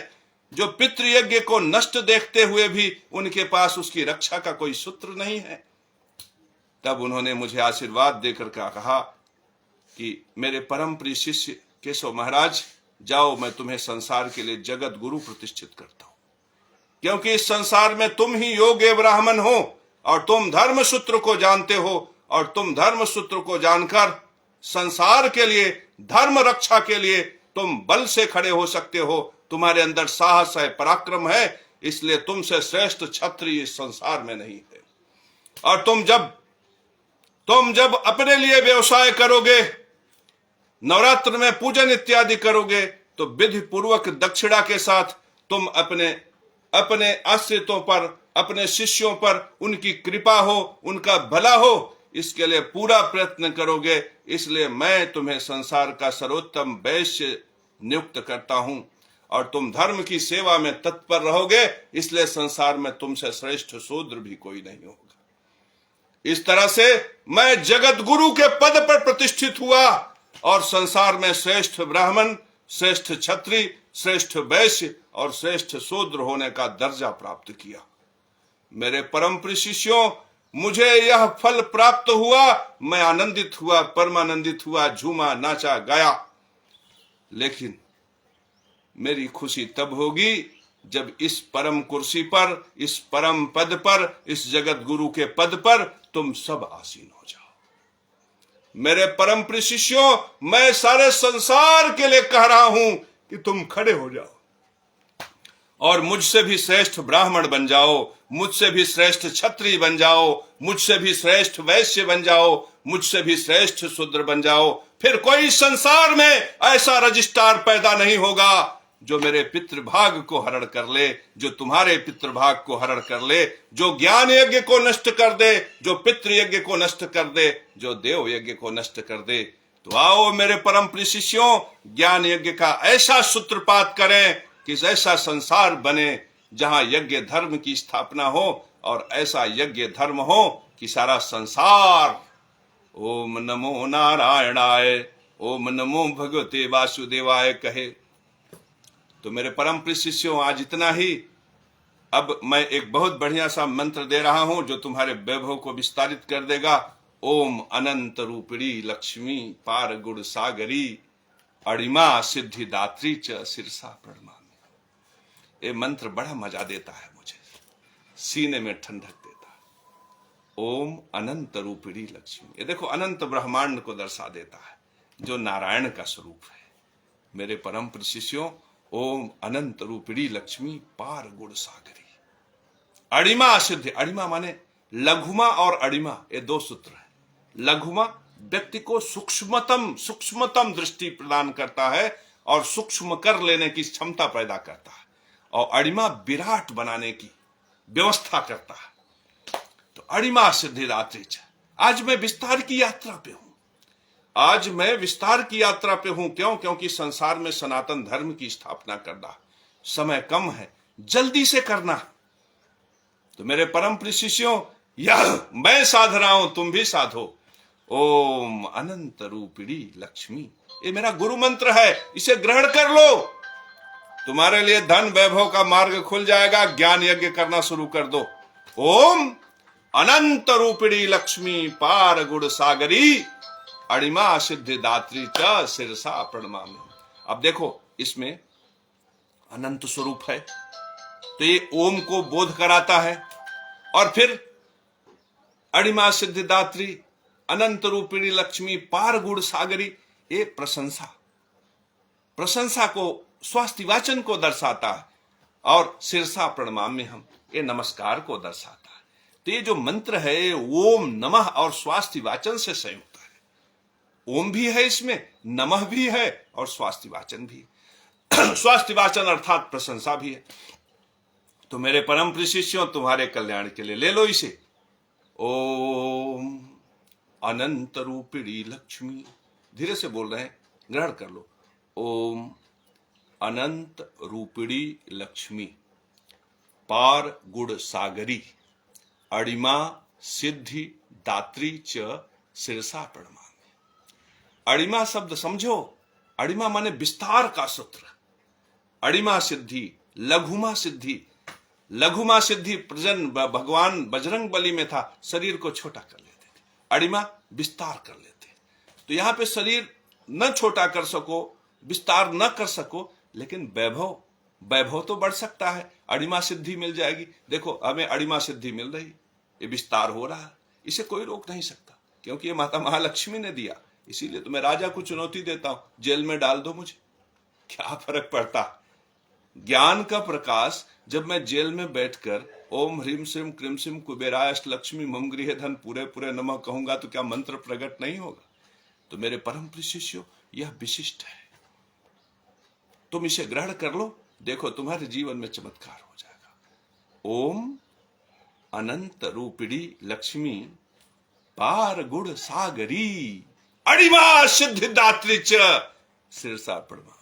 [SPEAKER 1] जो पितृयज्ञ को नष्ट देखते हुए भी उनके पास उसकी रक्षा का कोई सूत्र नहीं है। तब उन्होंने मुझे आशीर्वाद देकर कहा कि मेरे परम प्रिय शिष्य केशव महाराज, जाओ, मैं तुम्हें संसार के लिए जगत गुरु प्रतिष्ठित करता हूं, क्योंकि इस संसार में तुम ही योग्य ब्राह्मण हो और तुम धर्म सूत्र को जानते हो, और तुम धर्म सूत्र को जानकर संसार के लिए, धर्म रक्षा के लिए तुम बल से खड़े हो सकते हो। तुम्हारे अंदर साहस है, पराक्रम है, इसलिए तुमसे श्रेष्ठ क्षत्रिय इस संसार में नहीं है। और तुम जब अपने लिए व्यवसाय करोगे, नवरात्र में पूजन इत्यादि करोगे, तो विधि पूर्वक दक्षिणा के साथ तुम अपने अपने आश्रितों पर, अपने शिष्यों पर उनकी कृपा हो, उनका भला हो, इसके लिए पूरा प्रयत्न करोगे। इसलिए मैं तुम्हें संसार का सर्वोत्तम वैश्य नियुक्त करता हूं और तुम धर्म की सेवा में तत्पर रहोगे, इसलिए संसार में तुमसे श्रेष्ठ शूद्र भी कोई नहीं होगा। इस तरह से मैं जगत गुरु के पद पर प्रतिष्ठित हुआ और संसार में श्रेष्ठ ब्राह्मण, श्रेष्ठ क्षत्रिय, श्रेष्ठ वैश्य और श्रेष्ठ शूद्र होने का दर्जा प्राप्त किया। मेरे परम प्रिय शिष्यों, मुझे यह फल प्राप्त हुआ, मैं आनंदित हुआ, परमानंदित हुआ, झूमा, नाचा, गाया। लेकिन मेरी खुशी तब होगी जब इस परम कुर्सी पर, इस परम पद पर, इस जगत गुरु के पद पर तुम सब आसीन हो जाओ। मेरे परम प्रिय शिष्यों, मैं सारे संसार के लिए कह रहा हूं कि तुम खड़े हो जाओ और मुझसे भी श्रेष्ठ ब्राह्मण बन जाओ, मुझसे भी श्रेष्ठ क्षत्रिय बन जाओ, मुझसे भी श्रेष्ठ वैश्य बन जाओ, मुझसे भी श्रेष्ठ शूद्र बन जाओ। फिर कोई संसार में ऐसा रजिस्ट्रार पैदा नहीं होगा जो मेरे पितृभाग को हरण कर ले, जो तुम्हारे पितृभाग को हरण कर ले, जो ज्ञान यज्ञ को नष्ट कर दे, जो पितृ यज्ञ को नष्ट कर दे, जो देव यज्ञ को नष्ट कर दे। तो आओ मेरे परम प्रिय शिष्यों, ज्ञान यज्ञ का ऐसा सूत्रपात करें कि ऐसा संसार बने जहां यज्ञ धर्म की स्थापना हो और ऐसा यज्ञ धर्म हो कि सारा संसार ओम नमो नारायणाय, ओम नमो भगवते वासुदेवाय कहे। तो मेरे परम प्रिय शिष्यों, आज इतना ही। अब मैं एक बहुत बढ़िया सा मंत्र दे रहा हूं जो तुम्हारे वैभव को विस्तारित कर देगा। ओम अनंत रूपिणी लक्ष्मी पार गुण सागरी अणिमा सिद्धि दात्री च शिरसा प्रणमामि। ये मंत्र बड़ा मजा देता है, मुझे सीने में ठंडक देता है। ओम अनंत रूपिणी लक्ष्मी, ये देखो अनंत ब्रह्मांड को दर्शा देता है जो नारायण का स्वरूप है। मेरे परम प्रिय शिष्यों, ओम अनंत रूपिणी लक्ष्मी पार गुण सागरी अणिमा सिद्धि। अणिमा माने लघुमा और अणिमा, ये दो सूत्र है। लघुमा व्यक्ति को सूक्ष्मतम दृष्टि प्रदान करता है और सूक्ष्म कर लेने की क्षमता पैदा करता है, और अणिमा विराट बनाने की व्यवस्था करता है। तो अणिमा सिद्धि दात्री। आज मैं विस्तार की यात्रा पे हूं, आज मैं विस्तार की यात्रा पे हूं। क्यों? क्योंकि संसार में सनातन धर्म की स्थापना करना, समय कम है, जल्दी से करना। तो मेरे परम प्रिय शिष्यों, यह मैं साध रहा हूं, तुम भी साधो। ओम अनंत रूपिणी लक्ष्मी, ये मेरा गुरु मंत्र है, इसे ग्रहण कर लो। तुम्हारे लिए धन वैभव का मार्ग खुल जाएगा। ज्ञान यज्ञ करना शुरू कर दो। ओम अनंत रूपिणी लक्ष्मी पार गुण सागरी अणिमा सिद्धि दात्री च शिरसा प्रणमामि। अब देखो, इसमें अनंत स्वरूप है, तो ये ओम को बोध कराता है, और फिर अणिमा सिद्धि दात्री अनंत रूपिणी लक्ष्मी पार गुण सागरी, ये प्रशंसा को, स्वास्तिवाचन को दर्शाता है, और शिरसा प्रणमामि हम, ये नमस्कार को दर्शाता है। तो ये जो मंत्र है ओम नमः और स्वास्तिवाचन से संयुक्त है। ओम भी है इसमें, नमः भी है और स्वास्तिवाचन भी। स्वास्तिवाचन अर्थात प्रशंसा भी है। तो मेरे परम प्रिय शिष्यों, तुम्हारे कल्याण के लिए ले लो इसे। ओम अनंत रूपिणी लक्ष्मी, धीरे से बोल रहे हैं, ग्रहण कर लो। ओम अनंत रूपिणी लक्ष्मी पार गुण सागरी अणिमा सिद्धि दात्री च शिरसा प्रणमामि। अणिमा शब्द समझो, अणिमा माने विस्तार का सूत्र। अणिमा सिद्धि, लघुमा सिद्धि। लघुमा सिद्धि भगवान बजरंग बली में था, शरीर को छोटा कर लेते थे। अणिमा विस्तार कर लेते। तो यहां पे शरीर न छोटा कर सको, विस्तार न कर सको, लेकिन वैभव तो बढ़ सकता है। अणिमा सिद्धि मिल जाएगी। देखो, हमें अणिमा सिद्धि मिल रही, ये विस्तार हो रहा है, इसे कोई रोक नहीं सकता, क्योंकि ये माता महालक्ष्मी ने दिया। इसीलिए तो मैं राजा को चुनौती देता हूं, जेल में डाल दो मुझे, क्या फर्क पड़ता। ज्ञान का प्रकाश जब मैं जेल में बैठकर ओम ह्रीम श्रीम क्रीम श्रीम कुबेराय लक्ष्मी मम गृह धन पूरे पूरे नमः कहूंगा, तो क्या मंत्र प्रकट नहीं होगा? तो मेरे परम प्रिय शिष्यों, यह विशिष्ट है, तुम इसे ग्रहण कर लो देखो तुम्हारे जीवन में चमत्कार हो जाएगा। ओम अनंत रूपिणी लक्ष्मी पार गुण सागरी अणिमा सिद्धिदात्री च सिरसा प्रणमा।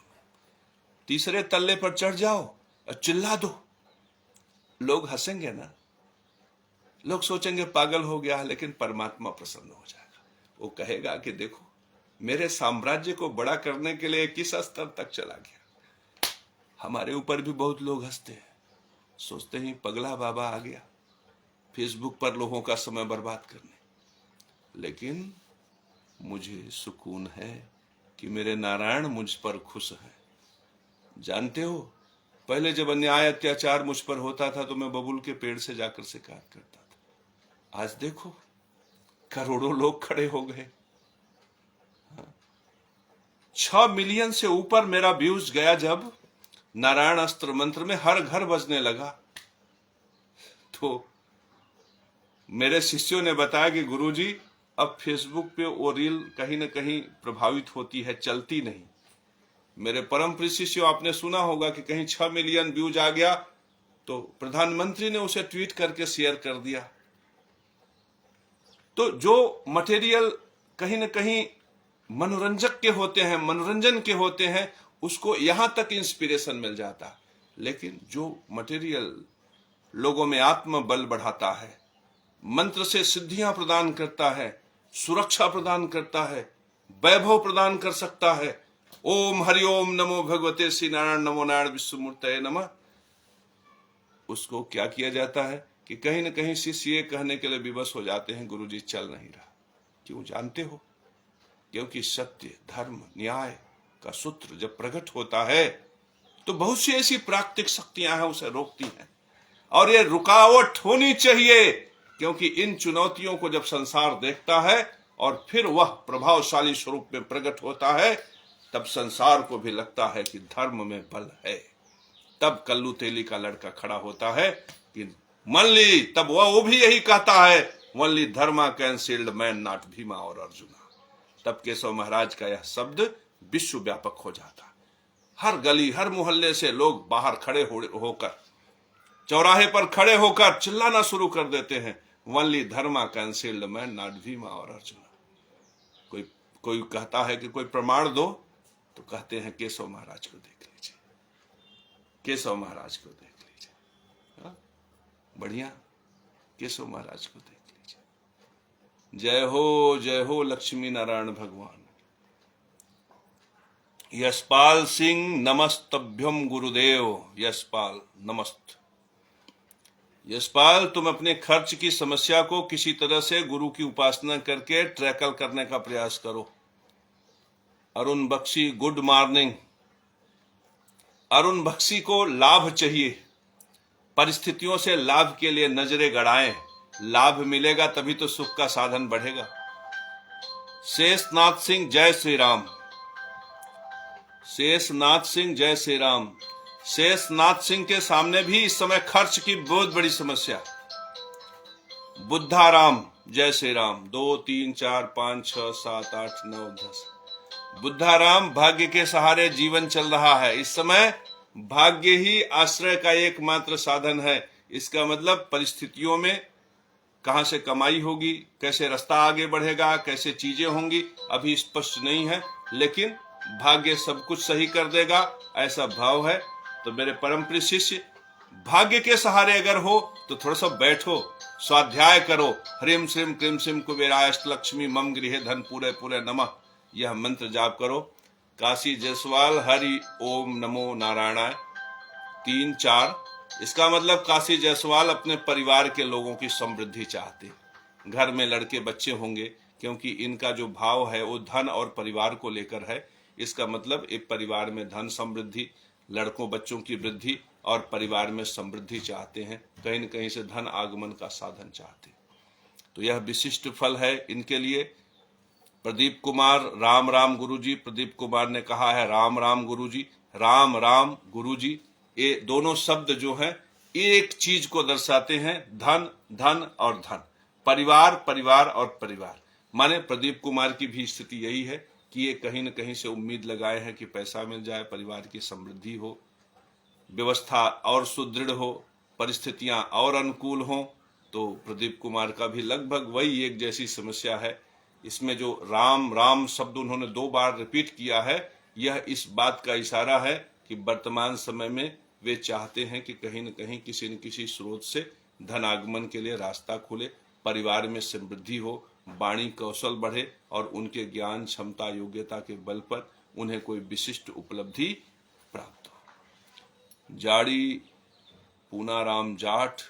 [SPEAKER 1] तीसरे तल्ले पर चढ़ जाओ और चिल्ला दो, लोग हंसेंगे ना, लोग सोचेंगे पागल हो गया, लेकिन परमात्मा प्रसन्न हो जाएगा। वो कहेगा कि देखो मेरे साम्राज्य को बड़ा करने के लिए किस स्तर तक चला गया। हमारे ऊपर भी बहुत लोग हंसते हैं, सोचते हैं पगला बाबा आ गया फेसबुक पर लोगों का समय बर्बाद करने, लेकिन मुझे सुकून है कि मेरे नारायण मुझ पर खुश हैं। जानते हो पहले जब अन्याय अत्याचार मुझ पर होता था तो मैं बबूल के पेड़ से जाकर शिकायत करता था। आज देखो करोड़ों लोग खड़े हो गए। 6 मिलियन से ऊपर मेरा व्यूज गया जब नारायण अस्त्र मंत्र में हर घर बजने लगा, तो मेरे शिष्यों ने बताया कि गुरुजी अब फेसबुक पे वो रील कहीं ना कहीं प्रभावित होती है, चलती नहीं। मेरे परम प्रिय शिष्यों, आपने सुना होगा कि कहीं 6 मिलियन व्यूज आ गया तो प्रधानमंत्री ने उसे ट्वीट करके शेयर कर दिया। तो जो मटेरियल कहीं ना कहीं मनोरंजक के होते हैं, मनोरंजन के होते हैं, उसको यहां तक इंस्पिरेशन मिल जाता, लेकिन जो मटेरियल लोगों में आत्मबल बढ़ाता है, मंत्र से सिद्धियां प्रदान करता है, सुरक्षा प्रदान करता है, वैभव प्रदान कर सकता है। ओम हरिओम नमो भगवते श्री नारायण नमो नारायण विश्वमूर्तये नमः, उसको क्या किया जाता है कि कहीं ना कहीं शिष्य ये कहने के लिए विवश हो जाते हैं गुरुजी चल नहीं रहा। क्यों जानते हो? क्योंकि सत्य धर्म न्याय का सूत्र जब प्रकट होता है तो बहुत सी ऐसी प्राकृतिक शक्तियां हैं उसे रोकती हैं, और ये रुकावट होनी चाहिए, क्योंकि इन चुनौतियों को जब संसार देखता है और फिर वह प्रभावशाली स्वरूप में प्रकट होता है, तब संसार को भी लगता है कि धर्म में बल है। तब कल्लू तेली का लड़का खड़ा होता है कि मनली, तब वो भी यही कहता है, only Dharma can shield man not Bhima और अर्जुना। तब केशव महाराज का यह शब्द विश्व व्यापक हो जाता। हर गली हर मोहल्ले से लोग बाहर खड़े होकर, चौराहे पर खड़े होकर चिल्लाना शुरू कर देते हैं, only Dharma can shield man not Bhima और अर्जुना। कोई कहता है कि कोई प्रमाण दो, तो कहते हैं केशव महाराज को देख लीजिए, केशव महाराज को देख लीजिए। बढ़िया, केशव महाराज को देख लीजिए। जय हो लक्ष्मी नारायण भगवान। यशपाल सिंह नमस्तभ्यम गुरुदेव। यशपाल नमस्त। यशपाल, तुम अपने खर्च की समस्या को किसी तरह से गुरु की उपासना करके ट्रैकल करने का प्रयास करो। Arun Bakshi, good morning. अरुण बख्शी को लाभ चाहिए, परिस्थितियों से लाभ के लिए नजरें गड़ाएं, लाभ मिलेगा तभी तो सुख का साधन बढ़ेगा। शेषनाथ सिंह, जय श्री राम। शेषनाथ सिंह, जय श्री राम। शेषनाथ सिंह के सामने भी इस समय खर्च की बहुत बड़ी समस्या। बुद्धाराम, जय श्री राम। 2 3 4 5 6 7 8 9 10। बुद्धाराम, भाग्य के सहारे जीवन चल रहा है। इस समय भाग्य ही आश्रय का एकमात्र साधन है। इसका मतलब परिस्थितियों में कहां से कमाई होगी, कैसे रास्ता आगे बढ़ेगा, कैसे चीजें होंगी, अभी स्पष्ट नहीं है, लेकिन भाग्य सब कुछ सही कर देगा, ऐसा भाव है। तो मेरे परम प्रिय शिष्य, भाग्य के सहारे अगर हो तो थोड़ा सा बैठो, स्वाध्याय करो। ह्रीम श्रीम क्रीम श्रीम कुबेरायष्ट लक्ष्मी मम गृहे धन पूरे पूरे नमः, यह मंत्र जाप करो। काशी जायसवाल, हरि ओम नमो नारायणाय 3 4। इसका मतलब काशी जायसवाल अपने परिवार के लोगों की समृद्धि चाहते, घर में लड़के बच्चे होंगे, क्योंकि इनका जो भाव है वो धन और परिवार को लेकर है। इसका मतलब एक परिवार में धन समृद्धि, लड़कों बच्चों की वृद्धि और परिवार में समृद्धि चाहते हैं, कहीं न कहीं से धन आगमन का साधन चाहते हैं। तो यह विशिष्ट फल है इनके लिए। प्रदीप कुमार, राम राम गुरुजी। प्रदीप कुमार ने कहा है राम राम गुरुजी। राम राम गुरुजी, ये दोनों शब्द जो हैं एक चीज को दर्शाते हैं, धन धन और धन, परिवार परिवार और परिवार। माने प्रदीप कुमार की भी स्थिति यही है कि ये कहीं न कहीं से उम्मीद लगाए हैं कि पैसा मिल जाए, परिवार की समृद्धि हो। व्यवस्था और सुदृढ़ हो, परिस्थितियां और अनुकूल हों। तो प्रदीप कुमार का भी लगभग वही एक जैसी समस्या है। इसमें जो राम राम शब्द उन्होंने 2 बार रिपीट किया है, यह इस बात का इशारा है कि वर्तमान समय में वे चाहते हैं कि कहीं न कहीं किसी न किसी स्रोत से धनागमन के लिए रास्ता खुले, परिवार में समृद्धि हो, वाणी कौशल बढ़े और उनके ज्ञान क्षमता योग्यता के बल पर उन्हें कोई विशिष्ट उपलब्धि प्राप्त हो। जाड़ी पूनाराम जाट,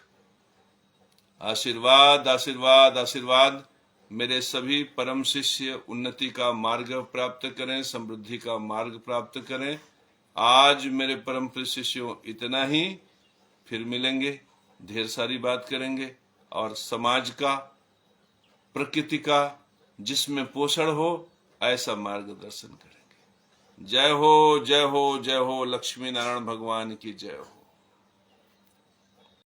[SPEAKER 1] आशीर्वाद आशीर्वाद आशीर्वाद। मेरे सभी परम शिष्य उन्नति का मार्ग प्राप्त करें, समृद्धि का मार्ग प्राप्त करें। आज मेरे परम शिष्यों इतना ही, फिर मिलेंगे, ढेर सारी बात करेंगे और समाज का, प्रकृति का जिसमें पोषण हो ऐसा मार्गदर्शन करेंगे। जय हो जय हो जय हो, लक्ष्मी नारायण भगवान की जय हो।